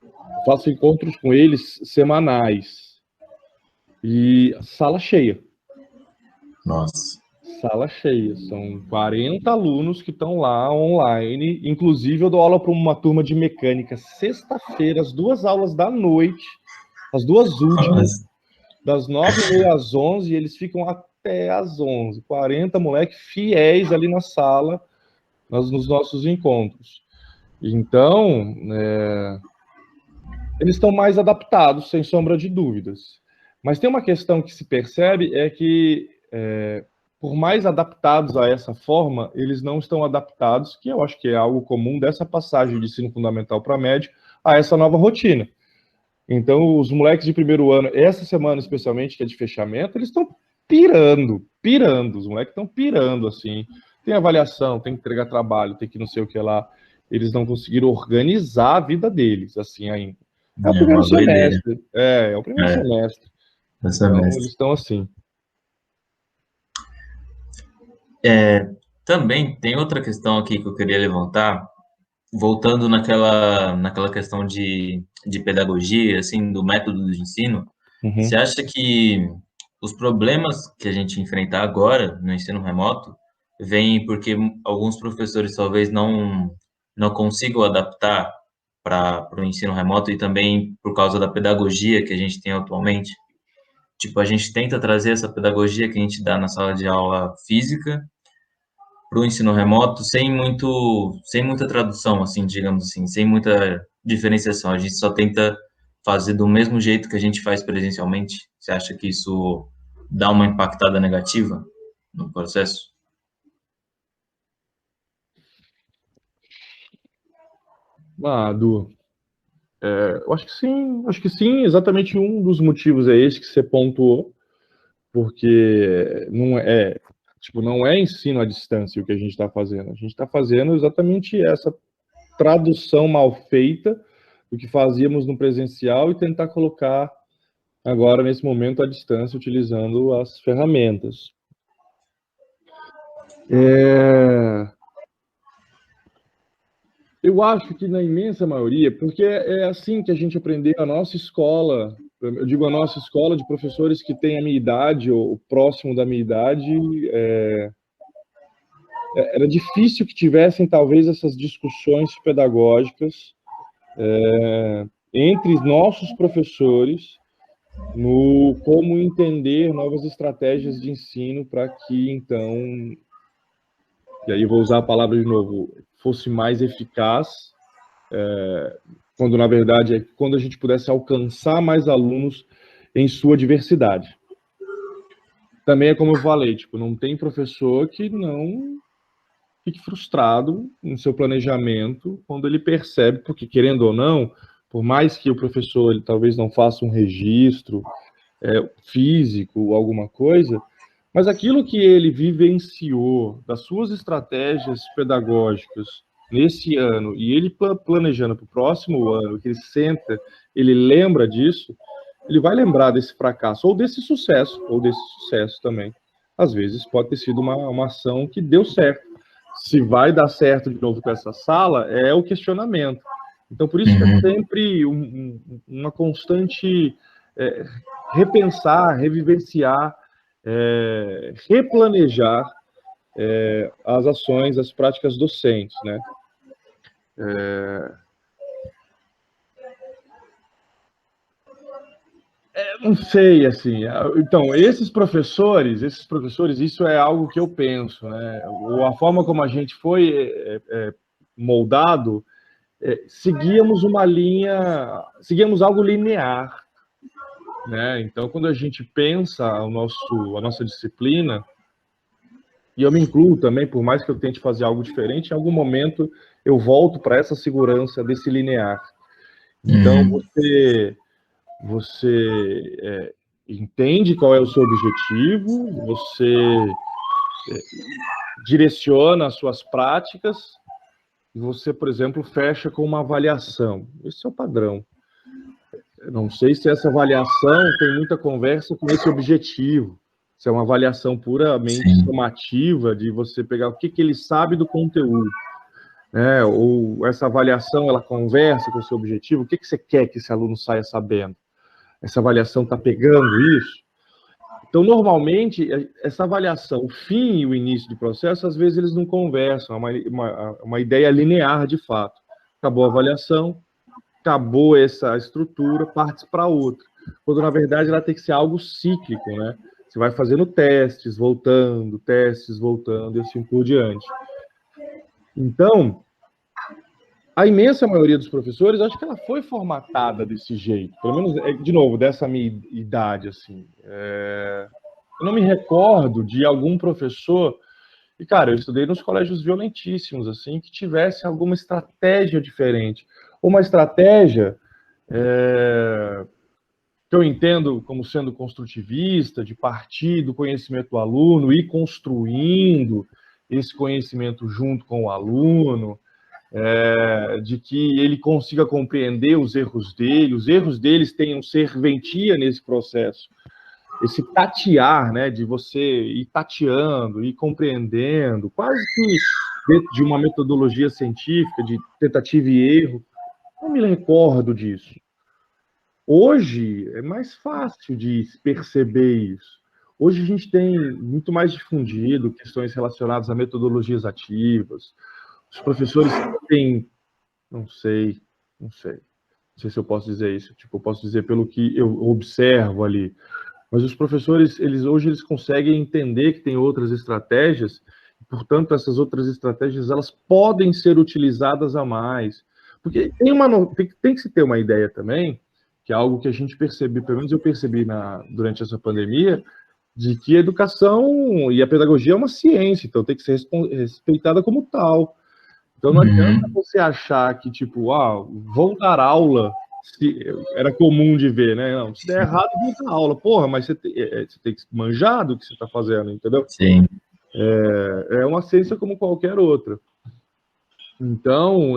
Eu faço encontros com eles semanais. E sala cheia. Nossa. Sala cheia. São 40 alunos que estão lá online. Inclusive, eu dou aula para uma turma de mecânica sexta-feira, as 2 aulas da noite, as 2 últimas, das 9h30 às 11h, e eles ficam até às 11h. 40 moleques fiéis ali na sala, nos nossos encontros. Então, eles estão mais adaptados, sem sombra de dúvidas. Mas tem uma questão que se percebe, é que, por mais adaptados a essa forma, eles não estão adaptados, que eu acho que é algo comum dessa passagem de ensino fundamental para médio, a essa nova rotina. Então, os moleques de primeiro ano, essa semana especialmente, que é de fechamento, eles estão pirando. Os moleques estão pirando, assim. Tem avaliação, tem que entregar trabalho, tem que não sei o que lá. Eles não conseguiram organizar a vida deles, assim, ainda. É o primeiro semestre. É o primeiro semestre. Então, eles estão assim. Também tem outra questão aqui que eu queria levantar, voltando naquela questão de pedagogia, assim, do método de ensino. Você acha que os problemas que a gente enfrenta agora no ensino remoto vêm porque alguns professores talvez não consigam adaptar para o ensino remoto e também por causa da pedagogia que a gente tem atualmente? Tipo, a gente tenta trazer essa pedagogia que a gente dá na sala de aula física para o ensino remoto sem muita tradução, assim, digamos assim, sem muita diferenciação. A gente só tenta fazer do mesmo jeito que a gente faz presencialmente. Você acha que isso dá uma impactada negativa no processo? Du, eu acho que sim, exatamente um dos motivos é esse que você pontuou, porque não é ensino à distância o que a gente está fazendo. A gente está fazendo exatamente essa tradução mal feita do que fazíamos no presencial e tentar colocar agora, nesse momento, à distância, utilizando as ferramentas. Eu acho que na imensa maioria, porque é assim que a gente aprendeu a nossa escola, eu digo a nossa escola de professores que têm a minha idade ou próximo da minha idade, era difícil que tivessem talvez essas discussões pedagógicas entre nossos professores no como entender novas estratégias de ensino para que, então, e aí vou usar a palavra de novo, fosse mais eficaz, quando na verdade é quando a gente pudesse alcançar mais alunos em sua diversidade. Também é como eu falei, tipo, não tem professor que não fique frustrado no seu planejamento quando ele percebe, porque querendo ou não, por mais que o professor ele talvez não faça um registro físico ou alguma coisa, mas aquilo que ele vivenciou das suas estratégias pedagógicas nesse ano e ele planejando para o próximo ano, que ele senta, ele lembra disso, ele vai lembrar desse fracasso ou desse sucesso também. Às vezes pode ter sido uma ação que deu certo. Se vai dar certo de novo com essa sala, é o questionamento. Então, por isso que é sempre uma constante repensar, revivenciar, replanejar as ações, as práticas docentes, né? Não sei, assim. Então, esses professores, isso é algo que eu penso, né? Ou a forma como a gente foi moldado, seguíamos uma linha, seguíamos algo linear, né? Então, quando a gente pensa a nossa disciplina, e eu me incluo também, por mais que eu tente fazer algo diferente, em algum momento eu volto para essa segurança desse linear. Então, você entende qual é o seu objetivo, você direciona as suas práticas, e você, por exemplo, fecha com uma avaliação. Esse é o padrão. Eu não sei se essa avaliação tem muita conversa com esse objetivo. Se é uma avaliação puramente somativa, de você pegar o que ele sabe do conteúdo. Né? Ou essa avaliação, ela conversa com o seu objetivo, o que você quer que esse aluno saia sabendo? Essa avaliação está pegando isso? Então, normalmente, essa avaliação, o fim e o início do processo, às vezes eles não conversam, é uma ideia linear de fato. Acabou a avaliação, acabou essa estrutura, parte para outra. Quando, na verdade, ela tem que ser algo cíclico, né? Você vai fazendo testes, voltando, e assim por diante. Então, a imensa maioria dos professores, acho que ela foi formatada desse jeito. Pelo menos, de novo, dessa minha idade, assim. Eu não me recordo de algum professor... E, cara, eu estudei nos colégios violentíssimos, assim, que tivesse alguma estratégia diferente. Uma estratégia que eu entendo como sendo construtivista, de partir do conhecimento do aluno e construindo esse conhecimento junto com o aluno, de que ele consiga compreender os erros deles tenham serventia nesse processo. Esse tatear, né, de você ir tateando, ir compreendendo, quase que dentro de uma metodologia científica, de tentativa e erro. Não me recordo disso. Hoje é mais fácil de perceber isso. Hoje a gente tem muito mais difundido questões relacionadas a metodologias ativas. Os professores têm, não sei se eu posso dizer isso, tipo, eu posso dizer pelo que eu observo ali, mas os professores, hoje eles conseguem entender que tem outras estratégias, portanto, essas outras estratégias, elas podem ser utilizadas a mais. Porque tem que se ter uma ideia também, que é algo que a gente percebe, pelo menos eu percebi durante essa pandemia, de que a educação e a pedagogia é uma ciência, então tem que ser respeitada como tal. Então não adianta você achar que, tipo, vou dar aula, era comum de ver, né? Não, se der errado, vou dar aula. Porra, mas você tem que manjar do que você está fazendo, entendeu? Sim. É uma ciência como qualquer outra. Então,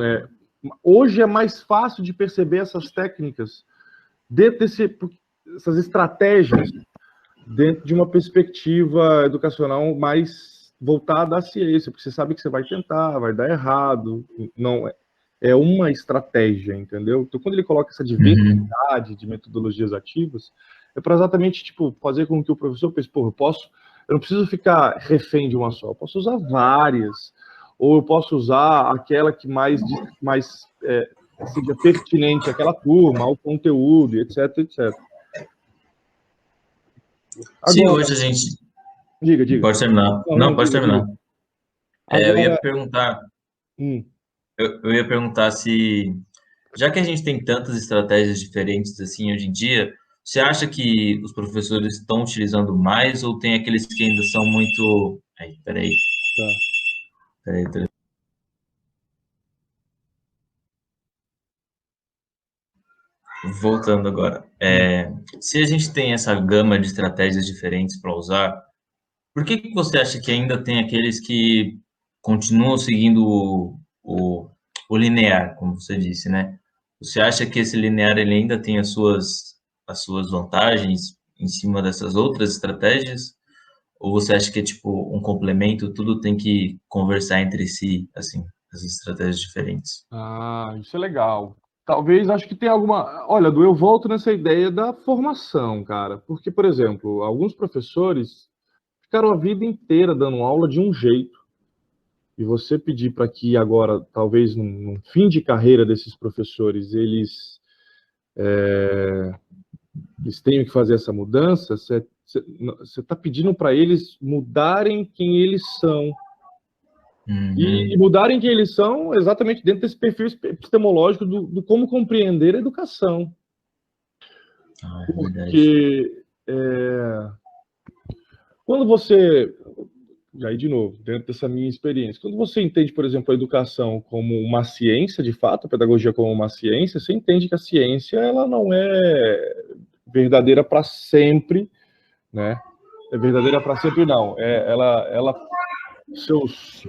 hoje é mais fácil de perceber essas técnicas, essas estratégias, dentro de uma perspectiva educacional mais voltada à ciência, porque você sabe que você vai tentar, vai dar errado, não é uma estratégia, entendeu? Então, quando ele coloca essa diversidade de metodologias ativas, é para exatamente, tipo, fazer com que o professor pense, eu não preciso ficar refém de uma só, eu posso usar várias, ou eu posso usar aquela que mais seja pertinente àquela turma, ao conteúdo, etc, etc. Agora, sim, hoje a gente... Diga. Pode terminar. Não, pode terminar. Agora... eu ia perguntar... Eu ia perguntar se... Já que a gente tem tantas estratégias diferentes assim hoje em dia, você acha que os professores estão utilizando mais ou tem aqueles que ainda são muito... Peraí. Voltando agora. Se a gente tem essa gama de estratégias diferentes para usar, por que você acha que ainda tem aqueles que continuam seguindo o linear, como você disse, né? Você acha que esse linear ele ainda tem as suas vantagens em cima dessas outras estratégias? Ou você acha que é tipo um complemento, tudo tem que conversar entre si, assim, essas estratégias diferentes. Ah, isso é legal. Talvez, acho que tem alguma. Olha, Du, eu volto nessa ideia da formação, cara. Porque, por exemplo, alguns professores ficaram a vida inteira dando aula de um jeito. E você pedir para que agora, talvez no fim de carreira desses professores, eles tenham que fazer essa mudança, você está pedindo para eles mudarem quem eles são. E mudarem quem eles são exatamente dentro desse perfil epistemológico do como compreender a educação. Ah, é Porque quando você, e aí de novo, dentro dessa minha experiência, quando você entende, por exemplo, a educação como uma ciência, de fato, a pedagogia como uma ciência, você entende que a ciência ela não é verdadeira para sempre, né? É verdadeira para sempre, não. Seus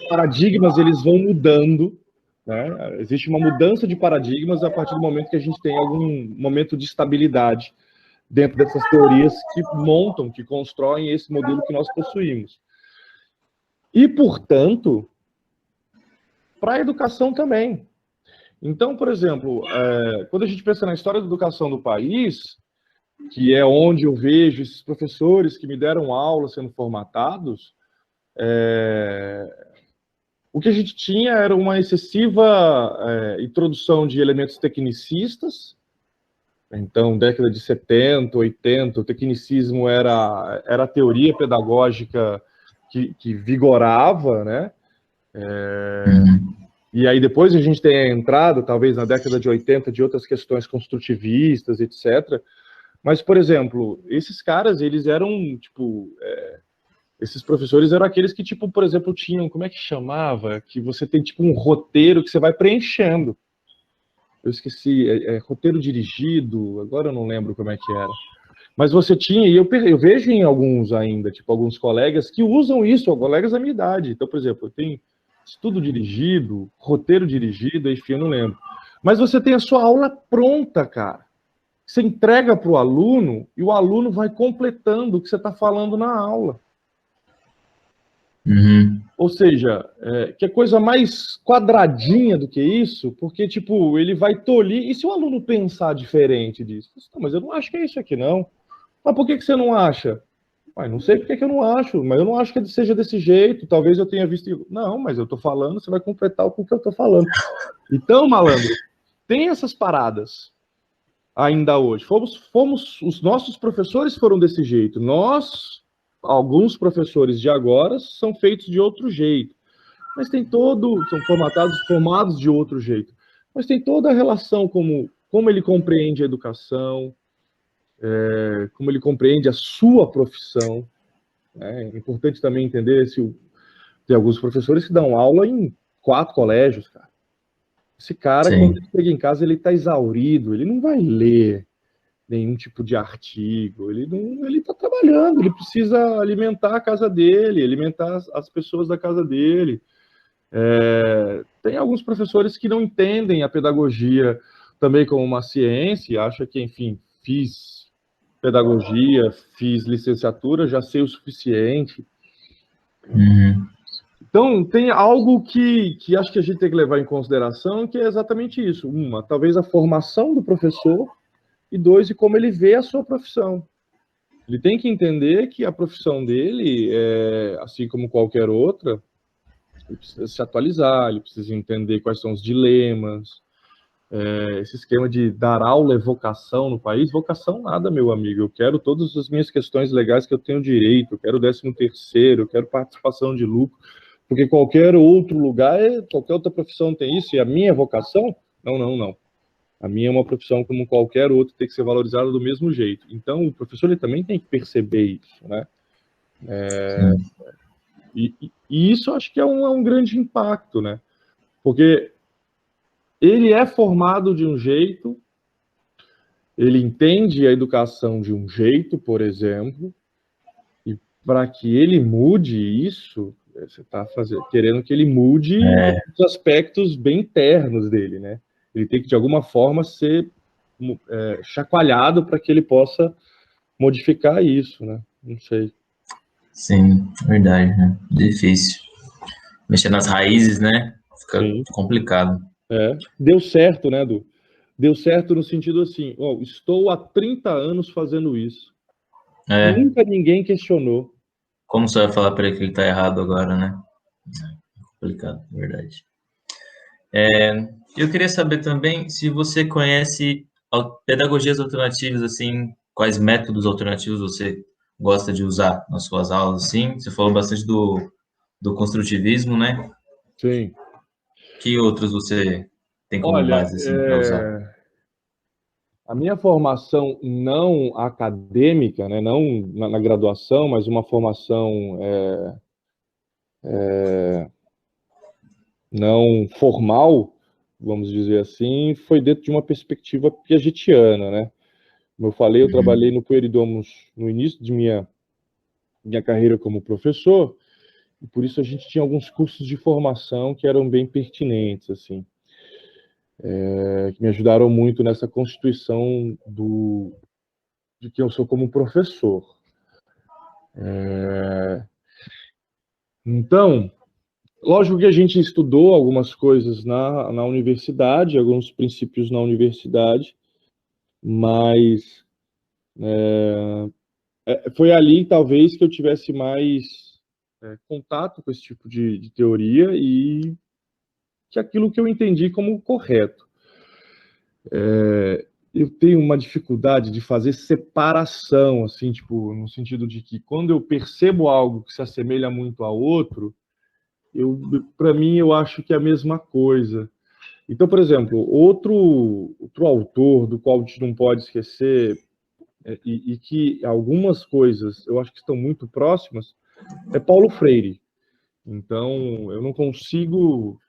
paradigmas eles vão mudando, né? Existe uma mudança de paradigmas a partir do momento que a gente tem algum momento de estabilidade dentro dessas teorias que montam, que constroem esse modelo que nós possuímos. E, portanto, para a educação também. Então, por exemplo, quando a gente pensa na história da educação do país, que é onde eu vejo esses professores que me deram aula sendo formatados, o que a gente tinha era uma excessiva introdução de elementos tecnicistas. Então, década de 70, 80, o tecnicismo era a teoria pedagógica que vigorava, né? E aí depois a gente tem a entrada, talvez na década de 80, de outras questões construtivistas, etc. Mas, por exemplo, esses caras, eles eram, tipo... esses professores eram aqueles que, tipo, por exemplo, tinham... Como é que chamava? Que você tem, tipo, um roteiro que você vai preenchendo. Eu esqueci. Roteiro dirigido. Agora eu não lembro como é que era. Mas você tinha... E eu vejo em alguns ainda, tipo, alguns colegas que usam isso, colegas da minha idade. Então, por exemplo, eu tenho estudo dirigido, roteiro dirigido, enfim, eu não lembro. Mas você tem a sua aula pronta, cara. Você entrega para o aluno e o aluno vai completando o que você está falando na aula. Ou seja, que coisa mais quadradinha do que isso, porque, tipo, ele vai tolir... E se o aluno pensar diferente disso? Não, mas eu não acho que é isso aqui, não. Mas por que você não acha? Não sei porque que eu não acho, mas eu não acho que seja desse jeito. Talvez eu tenha visto... Não, mas eu tô falando, você vai completar com o que eu tô falando. Então, malandro, tem essas paradas ainda hoje. Os nossos professores foram desse jeito. Alguns professores de agora, são feitos de outro jeito. Mas tem são formados de outro jeito. Mas tem toda a relação como ele compreende a educação, como ele compreende a sua profissão. É importante também entender tem alguns professores que dão aula em 4 colégios, cara. Esse cara, Sim. Quando ele chega em casa, ele está exaurido, ele não vai ler nenhum tipo de artigo, ele está trabalhando, ele precisa alimentar a casa dele, alimentar as pessoas da casa dele. Tem alguns professores que não entendem a pedagogia também como uma ciência, acham que, enfim, fiz pedagogia, fiz licenciatura, já sei o suficiente. Então, tem algo que acho que a gente tem que levar em consideração, que é exatamente isso. Talvez a formação do professor, e 2, e como ele vê a sua profissão. Ele tem que entender que a profissão dele, assim como qualquer outra, ele precisa se atualizar, ele precisa entender quais são os dilemas. Esse esquema de dar aula é vocação no país, vocação nada, meu amigo. Eu quero todas as minhas questões legais que eu tenho direito, eu quero 13º, eu quero participação de lucro, porque qualquer outro lugar, qualquer outra profissão tem isso, e a minha vocação? Não. A minha é uma profissão como qualquer outra, tem que ser valorizada do mesmo jeito. Então, o professor ele também tem que perceber isso, né? E isso eu acho que é um grande impacto, né? Porque ele é formado de um jeito, ele entende a educação de um jeito, por exemplo, e para que ele mude isso, você está querendo que ele mude os aspectos bem internos dele, né? Ele tem que, de alguma forma, ser chacoalhado para que ele possa modificar isso, né? Não sei. Sim, verdade, né? Difícil. Mexer nas raízes, né? fica complicado. Deu certo, né, Du? Deu certo no sentido assim, estou há 30 anos fazendo isso. Nunca ninguém questionou. Como você vai falar para ele que ele está errado agora, né? É complicado, verdade. Eu queria saber também se você conhece pedagogias alternativas, assim, quais métodos alternativos você gosta de usar nas suas aulas, assim? Você falou bastante do construtivismo, né? Sim. Que outros você tem como Olha, base, assim, para usar? a minha formação não acadêmica, né, não na graduação, mas uma formação não formal, vamos dizer assim, foi dentro de uma perspectiva piagetiana, né? Como eu falei, eu trabalhei no Pueri Domus no início de minha carreira como professor, e por isso a gente tinha alguns cursos de formação que eram bem pertinentes, assim, que me ajudaram muito nessa constituição de quem eu sou como professor. Então, lógico que a gente estudou algumas coisas na universidade, alguns princípios na universidade, mas foi ali, talvez, que eu tivesse mais contato com esse tipo de teoria e que aquilo que eu entendi como correto. Eu tenho uma dificuldade de fazer separação, assim, tipo, no sentido de que quando eu percebo algo que se assemelha muito a outro, para mim, eu acho que é a mesma coisa. Então, por exemplo, outro autor do qual a gente não pode esquecer e que algumas coisas eu acho que estão muito próximas é Paulo Freire. Então, eu não consigo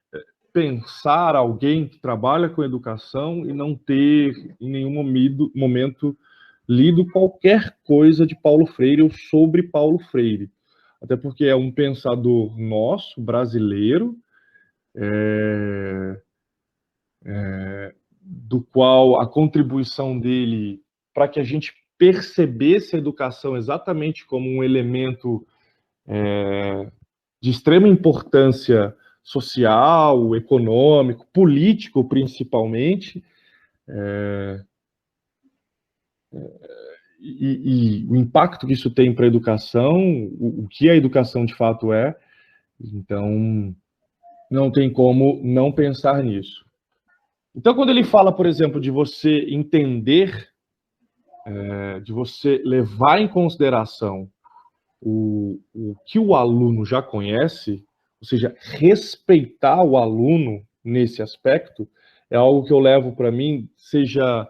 pensar alguém que trabalha com educação e não ter em nenhum momento lido qualquer coisa de Paulo Freire ou sobre Paulo Freire. Até porque é um pensador nosso, brasileiro, do qual a contribuição dele para que a gente percebesse a educação exatamente como um elemento de extrema importância social, econômico, político, principalmente, e o impacto que isso tem para a educação, o que a educação de fato é. Então, não tem como não pensar nisso. Então, quando ele fala, por exemplo, de você entender, de você levar em consideração o que o aluno já conhece, ou seja, respeitar o aluno nesse aspecto, é algo que eu levo para mim, seja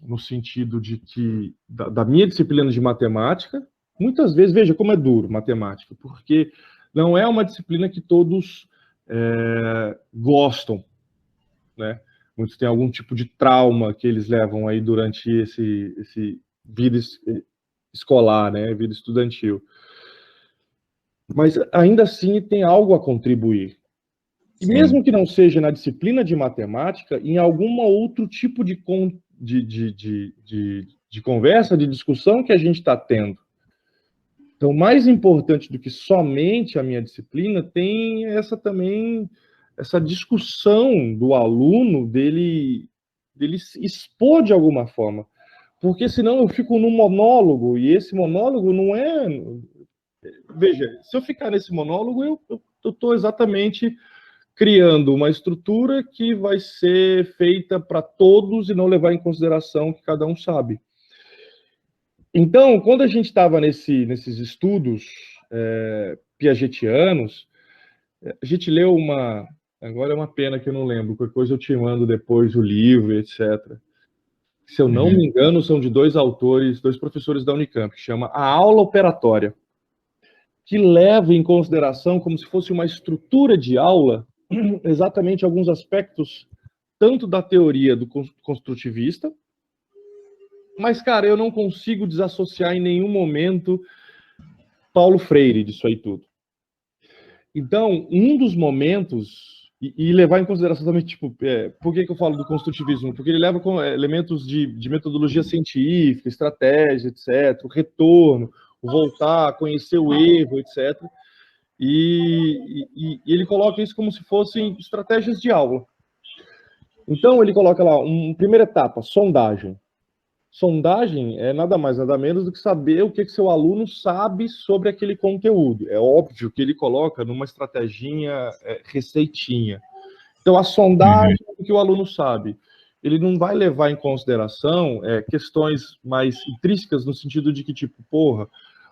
no sentido de que, da minha disciplina de matemática, muitas vezes, veja como é duro matemática, porque não é uma disciplina que todos gostam, né? Muitos têm algum tipo de trauma que eles levam aí durante esse vida escolar, né? Vida estudantil. Mas ainda assim tem algo a contribuir. E Sim. mesmo que não seja na disciplina de matemática, em algum outro tipo de conversa, de discussão que a gente está tendo. Então, mais importante do que somente a minha disciplina, tem essa discussão do aluno, dele se expor de alguma forma. Porque senão eu fico num monólogo, e esse monólogo não é... Veja, se eu ficar nesse monólogo, eu estou exatamente criando uma estrutura que vai ser feita para todos e não levar em consideração o que cada um sabe. Então, quando a gente estava nesses estudos piagetianos, a gente leu agora é uma pena que eu não lembro, qualquer coisa eu te mando depois o livro, etc. Se eu não me engano, são de dois autores, dois professores da Unicamp, que chama A Aula Operatória, que leva em consideração como se fosse uma estrutura de aula, exatamente alguns aspectos, tanto da teoria do construtivista, mas, cara, eu não consigo desassociar em nenhum momento Paulo Freire disso aí tudo. Então, um dos momentos, e levar em consideração também, tipo, por que eu falo do construtivismo? Porque ele leva com elementos de metodologia científica, estratégia, etc., o retorno, o voltar, conhecer o erro, etc., e ele coloca isso como se fossem estratégias de aula. Então, ele coloca lá, primeira etapa, sondagem. Sondagem é nada mais, nada menos do que saber o que seu aluno sabe sobre aquele conteúdo. É óbvio que ele coloca numa estratégia receitinha. Então, a sondagem do que o aluno sabe. Ele não vai levar em consideração questões mais intrínsecas, no sentido de que, tipo, porra,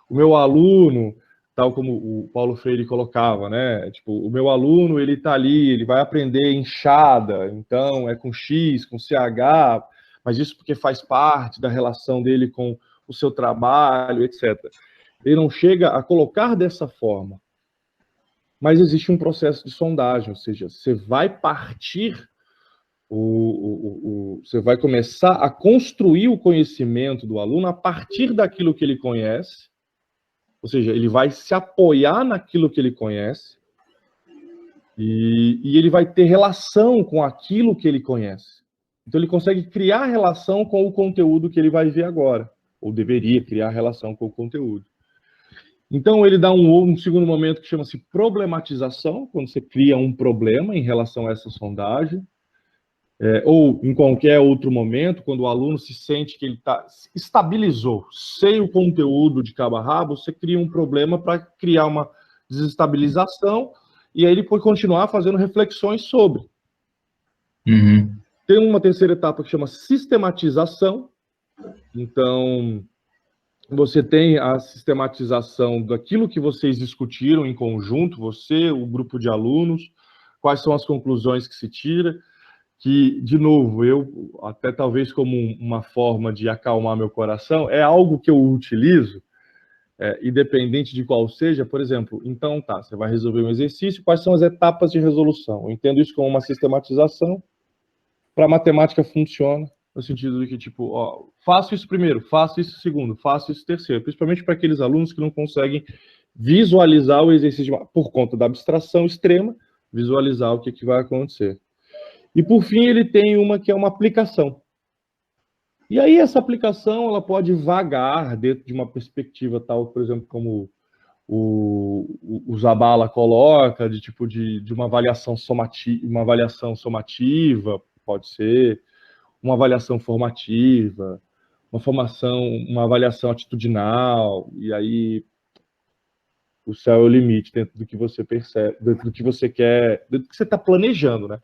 o meu aluno, tal como o Paulo Freire colocava, né? Tipo, o meu aluno, ele tá ali, ele vai aprender enxada, então é com X, com CH, mas isso porque faz parte da relação dele com o seu trabalho, etc. Ele não chega a colocar dessa forma. Mas existe um processo de sondagem, ou seja, você vai partir, você vai começar a construir o conhecimento do aluno a partir daquilo que ele conhece, ou seja, ele vai se apoiar naquilo que ele conhece e ele vai ter relação com aquilo que ele conhece. Então ele consegue criar relação com o conteúdo que ele vai ver agora, ou deveria criar relação com o conteúdo. Então, ele dá um segundo momento que chama-se problematização, quando você cria um problema em relação a essa sondagem, ou em qualquer outro momento, quando o aluno se sente que ele estabilizou, sei o conteúdo de cabo a rabo, você cria um problema para criar uma desestabilização, e aí ele pode continuar fazendo reflexões sobre. Tem uma terceira etapa que chama sistematização. Então, você tem a sistematização daquilo que vocês discutiram em conjunto, você, o grupo de alunos, quais são as conclusões que se tira, que, de novo, eu, até talvez como uma forma de acalmar meu coração, é algo que eu utilizo, independente de qual seja, por exemplo, então tá, você vai resolver um exercício, quais são as etapas de resolução? Eu entendo isso como uma sistematização, para a matemática funciona, no sentido de que, tipo, ó, faço isso primeiro, faço isso segundo, faço isso terceiro, principalmente para aqueles alunos que não conseguem visualizar o exercício por conta da abstração extrema, visualizar o que vai acontecer. E, por fim, ele tem uma que é uma aplicação. E aí, essa aplicação, ela pode vagar dentro de uma perspectiva tal, por exemplo, como o Zabala coloca, de tipo de uma avaliação somativa, pode ser, uma avaliação formativa, uma avaliação atitudinal, e aí o céu é o limite dentro do que você percebe, dentro do que você quer, dentro do que você está planejando, né?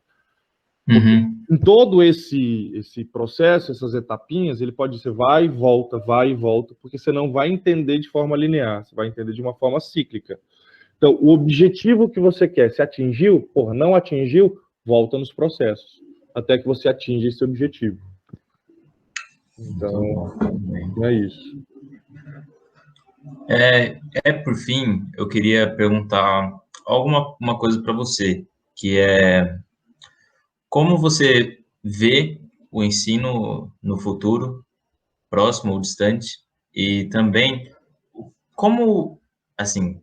Em todo esse processo, essas etapinhas, ele pode ser vai e volta, porque você não vai entender de forma linear, você vai entender de uma forma cíclica. Então, o objetivo que você quer, se atingiu, não atingiu, volta nos processos, até que você atinja esse objetivo. Então, é isso. Por fim, eu queria perguntar uma coisa para você, que é como você vê o ensino no futuro, próximo ou distante, e também como, assim,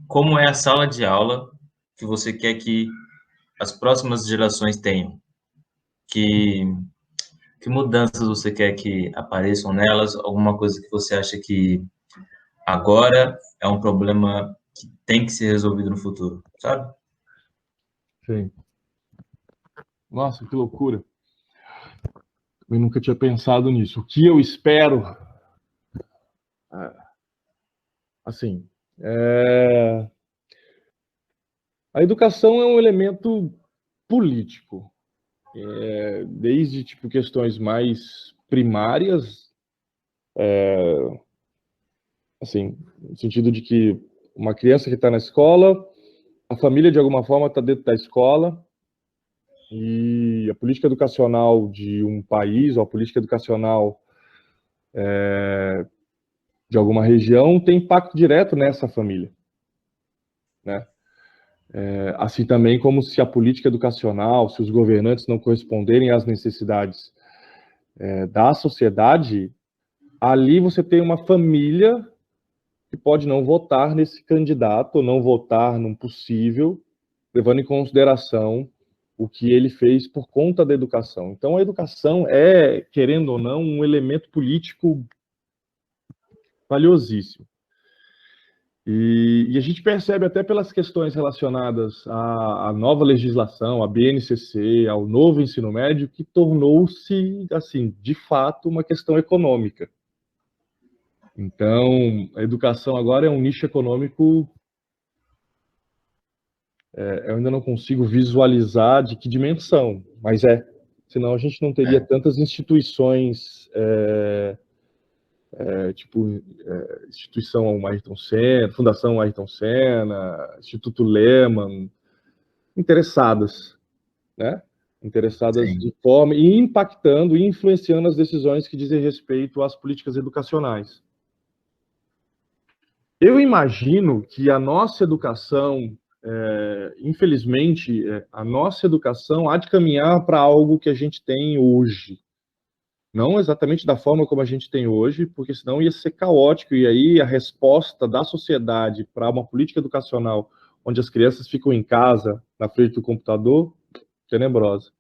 como é a sala de aula que você quer que as próximas gerações tenham? Que mudanças você quer que apareçam nelas? Alguma coisa que você acha que agora é um problema que tem que ser resolvido no futuro, sabe? Sim. Nossa, que loucura. Eu nunca tinha pensado nisso. O que eu espero... Assim, a educação é um elemento político. Desde tipo, questões mais primárias, assim, no sentido de que uma criança que está na escola, a família de alguma forma está dentro da escola, e a política educacional de um país, ou a política educacional de alguma região, tem impacto direto nessa família, né? Assim também como se a política educacional, se os governantes não corresponderem às necessidades da sociedade, ali você tem uma família que pode não votar nesse candidato, ou não votar num possível, levando em consideração o que ele fez por conta da educação. Então, a educação é, querendo ou não, um elemento político valiosíssimo. E a gente percebe até pelas questões relacionadas à nova legislação, à BNCC, ao novo ensino médio, que tornou-se, assim, de fato, uma questão econômica. Então, a educação agora é um nicho econômico, eu ainda não consigo visualizar de que dimensão, mas senão a gente não teria tantas instituições, instituição Ayrton Senna, Fundação Ayrton Senna, Instituto Lehman, interessadas, né? Interessadas Sim. de forma e impactando e influenciando as decisões que dizem respeito às políticas educacionais. Eu imagino que a nossa educação, infelizmente, a nossa educação há de caminhar para algo que a gente tem hoje. Não exatamente da forma como a gente tem hoje, porque senão ia ser caótico, e aí a resposta da sociedade para uma política educacional onde as crianças ficam em casa, na frente do computador, tenebrosa.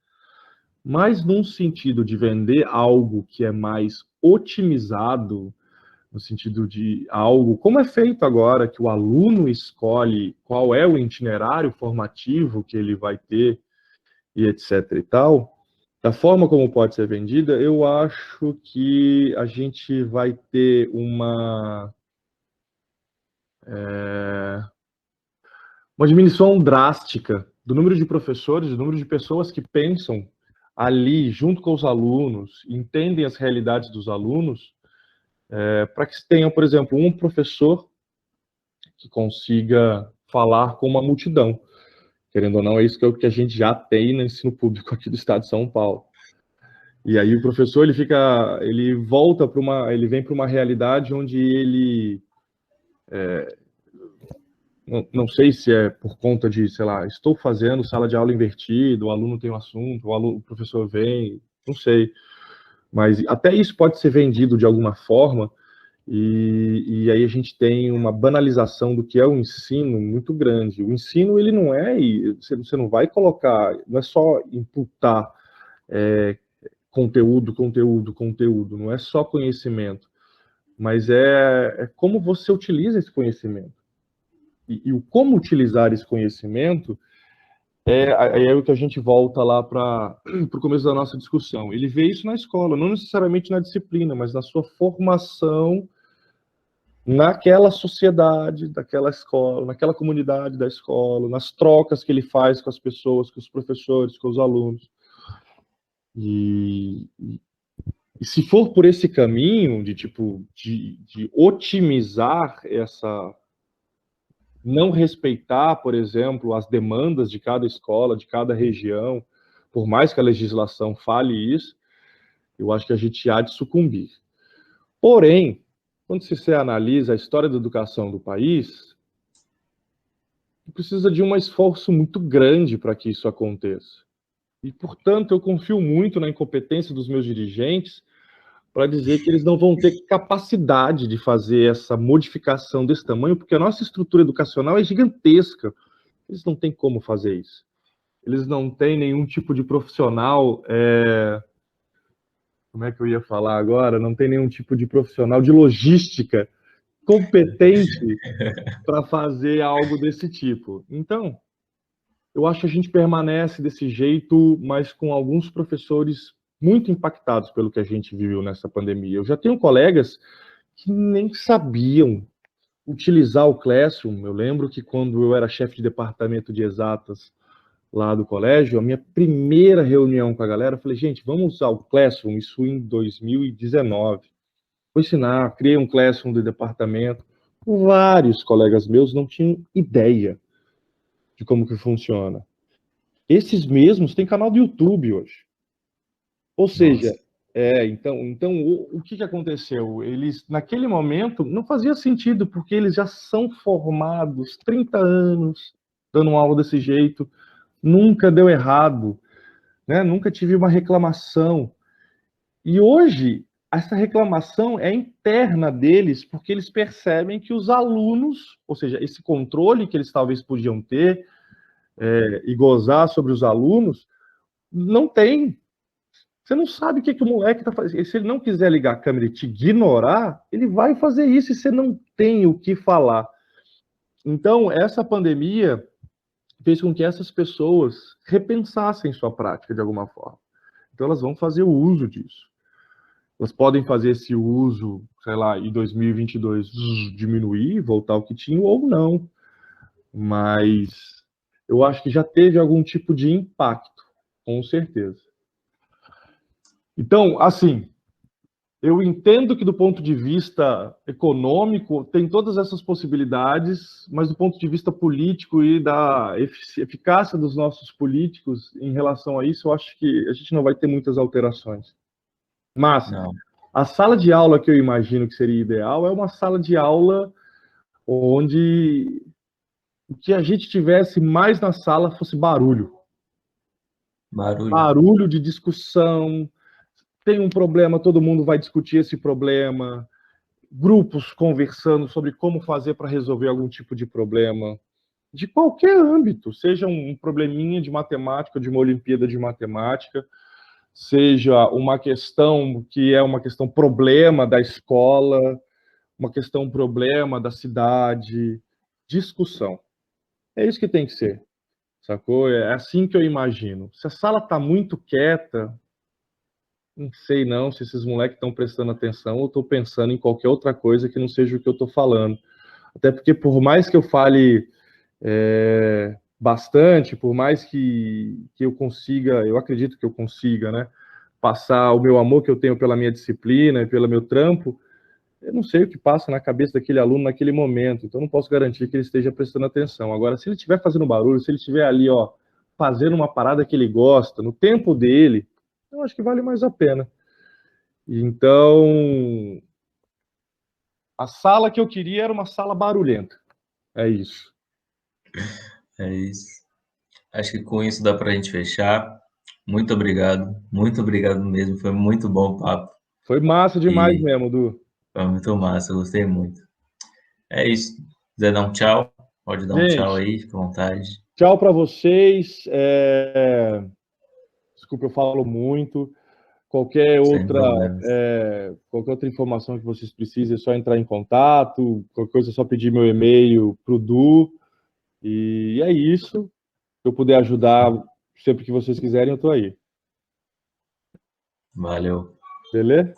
Mas num sentido de vender algo que é mais otimizado, no sentido de algo, como é feito agora, que o aluno escolhe qual é o itinerário formativo que ele vai ter, e etc e tal, da forma como pode ser vendida, eu acho que a gente vai ter uma diminuição drástica do número de professores, do número de pessoas que pensam ali, junto com os alunos, entendem as realidades dos alunos, para que tenham, por exemplo, um professor que consiga falar com uma multidão. Querendo ou não, é isso que é o que a gente já tem no ensino público aqui do estado de São Paulo. E aí o professor, ele volta ele vem para uma realidade onde ele, não sei se é por conta de, sei lá, estou fazendo sala de aula invertida, o aluno tem um assunto, o professor vem, não sei. Mas até isso pode ser vendido de alguma forma, e aí a gente tem uma banalização do que é o ensino muito grande. O ensino, ele não é, você não vai colocar, não é só imputar conteúdo, não é só conhecimento, mas é como você utiliza esse conhecimento. E o como utilizar esse conhecimento é o que a gente volta lá para o começo da nossa discussão. Ele vê isso na escola, não necessariamente na disciplina, mas na sua formação naquela sociedade, daquela escola, naquela comunidade da escola, nas trocas que ele faz com as pessoas, com os professores, com os alunos. E se for por esse caminho de otimizar essa, não respeitar, por exemplo, as demandas de cada escola, de cada região, por mais que a legislação fale isso, eu acho que a gente há de sucumbir. Porém, quando se analisa a história da educação do país, precisa de um esforço muito grande para que isso aconteça. E, portanto, eu confio muito na incompetência dos meus dirigentes para dizer que eles não vão ter capacidade de fazer essa modificação desse tamanho, porque a nossa estrutura educacional é gigantesca. Eles não têm como fazer isso. Eles não têm nenhum tipo de profissional, como é que eu ia falar agora? Não tem nenhum tipo de profissional de logística competente para fazer algo desse tipo. Então, eu acho que a gente permanece desse jeito, mas com alguns professores muito impactados pelo que a gente viu nessa pandemia. Eu já tenho colegas que nem sabiam utilizar o Classroom. Eu lembro que quando eu era chefe de departamento de exatas lá do colégio, a minha primeira reunião com a galera, eu falei, gente, vamos usar o Classroom, isso em 2019. Vou ensinar, criei um Classroom do departamento. Vários colegas meus não tinham ideia de como que funciona. Esses mesmos têm canal do YouTube hoje. Ou seja, então o que aconteceu? Eles, naquele momento, não fazia sentido, porque eles já são formados 30 anos dando aula desse jeito, nunca deu errado, né? Nunca tive uma reclamação. E hoje, essa reclamação é interna deles, porque eles percebem que os alunos, ou seja, esse controle que eles talvez podiam ter e gozar sobre os alunos, não tem. Você não sabe o que o moleque está fazendo. Se ele não quiser ligar a câmera e te ignorar, ele vai fazer isso e você não tem o que falar. Então, essa pandemia fez com que essas pessoas repensassem sua prática de alguma forma. Então, elas vão fazer o uso disso. Elas podem fazer esse uso, sei lá, em 2022 diminuir, voltar ao que tinha, ou não. Mas eu acho que já teve algum tipo de impacto, com certeza. Então, assim, eu entendo que do ponto de vista econômico tem todas essas possibilidades, mas do ponto de vista político e da eficácia dos nossos políticos em relação a isso, eu acho que a gente não vai ter muitas alterações. Mas Não. a sala de aula que eu imagino que seria ideal é uma sala de aula onde o que a gente tivesse mais na sala fosse barulho. Barulho. Barulho de discussão. Tem um problema, todo mundo vai discutir esse problema. Grupos conversando sobre como fazer para resolver algum tipo de problema. De qualquer âmbito, seja um probleminha de matemática, de uma Olimpíada de Matemática, seja uma questão que é uma questão problema da escola, uma questão problema da cidade, discussão. É isso que tem que ser, sacou? É assim que eu imagino. Se a sala está muito quieta, não sei não se esses moleques estão prestando atenção ou estou pensando em qualquer outra coisa que não seja o que eu estou falando. Até porque por mais que eu fale bastante, por mais que eu consiga, eu acredito que eu consiga, né, passar o meu amor que eu tenho pela minha disciplina e pelo meu trampo, eu não sei o que passa na cabeça daquele aluno naquele momento, então não posso garantir que ele esteja prestando atenção. Agora, se ele estiver fazendo barulho, se ele estiver ali, ó, fazendo uma parada que ele gosta, no tempo dele, eu acho que vale mais a pena. Então, a sala que eu queria era uma sala barulhenta. É isso. É isso. Acho que com isso dá para a gente fechar. Muito obrigado mesmo. Foi muito bom o papo Foi massa demais e mesmo, Du. foi muito massa. Eu gostei muito. É isso. Se quiser dar um tchau, pode dar um tchau Gente, aí, fica à vontade. tchau para vocês. Desculpa, eu falo muito. Sem problemas. Qualquer outra informação que vocês precisem, é só entrar em contato. Qualquer coisa é só pedir meu e-mail pro Du. E é isso. Se eu puder ajudar sempre que vocês quiserem, eu tô aí. Valeu. Beleza?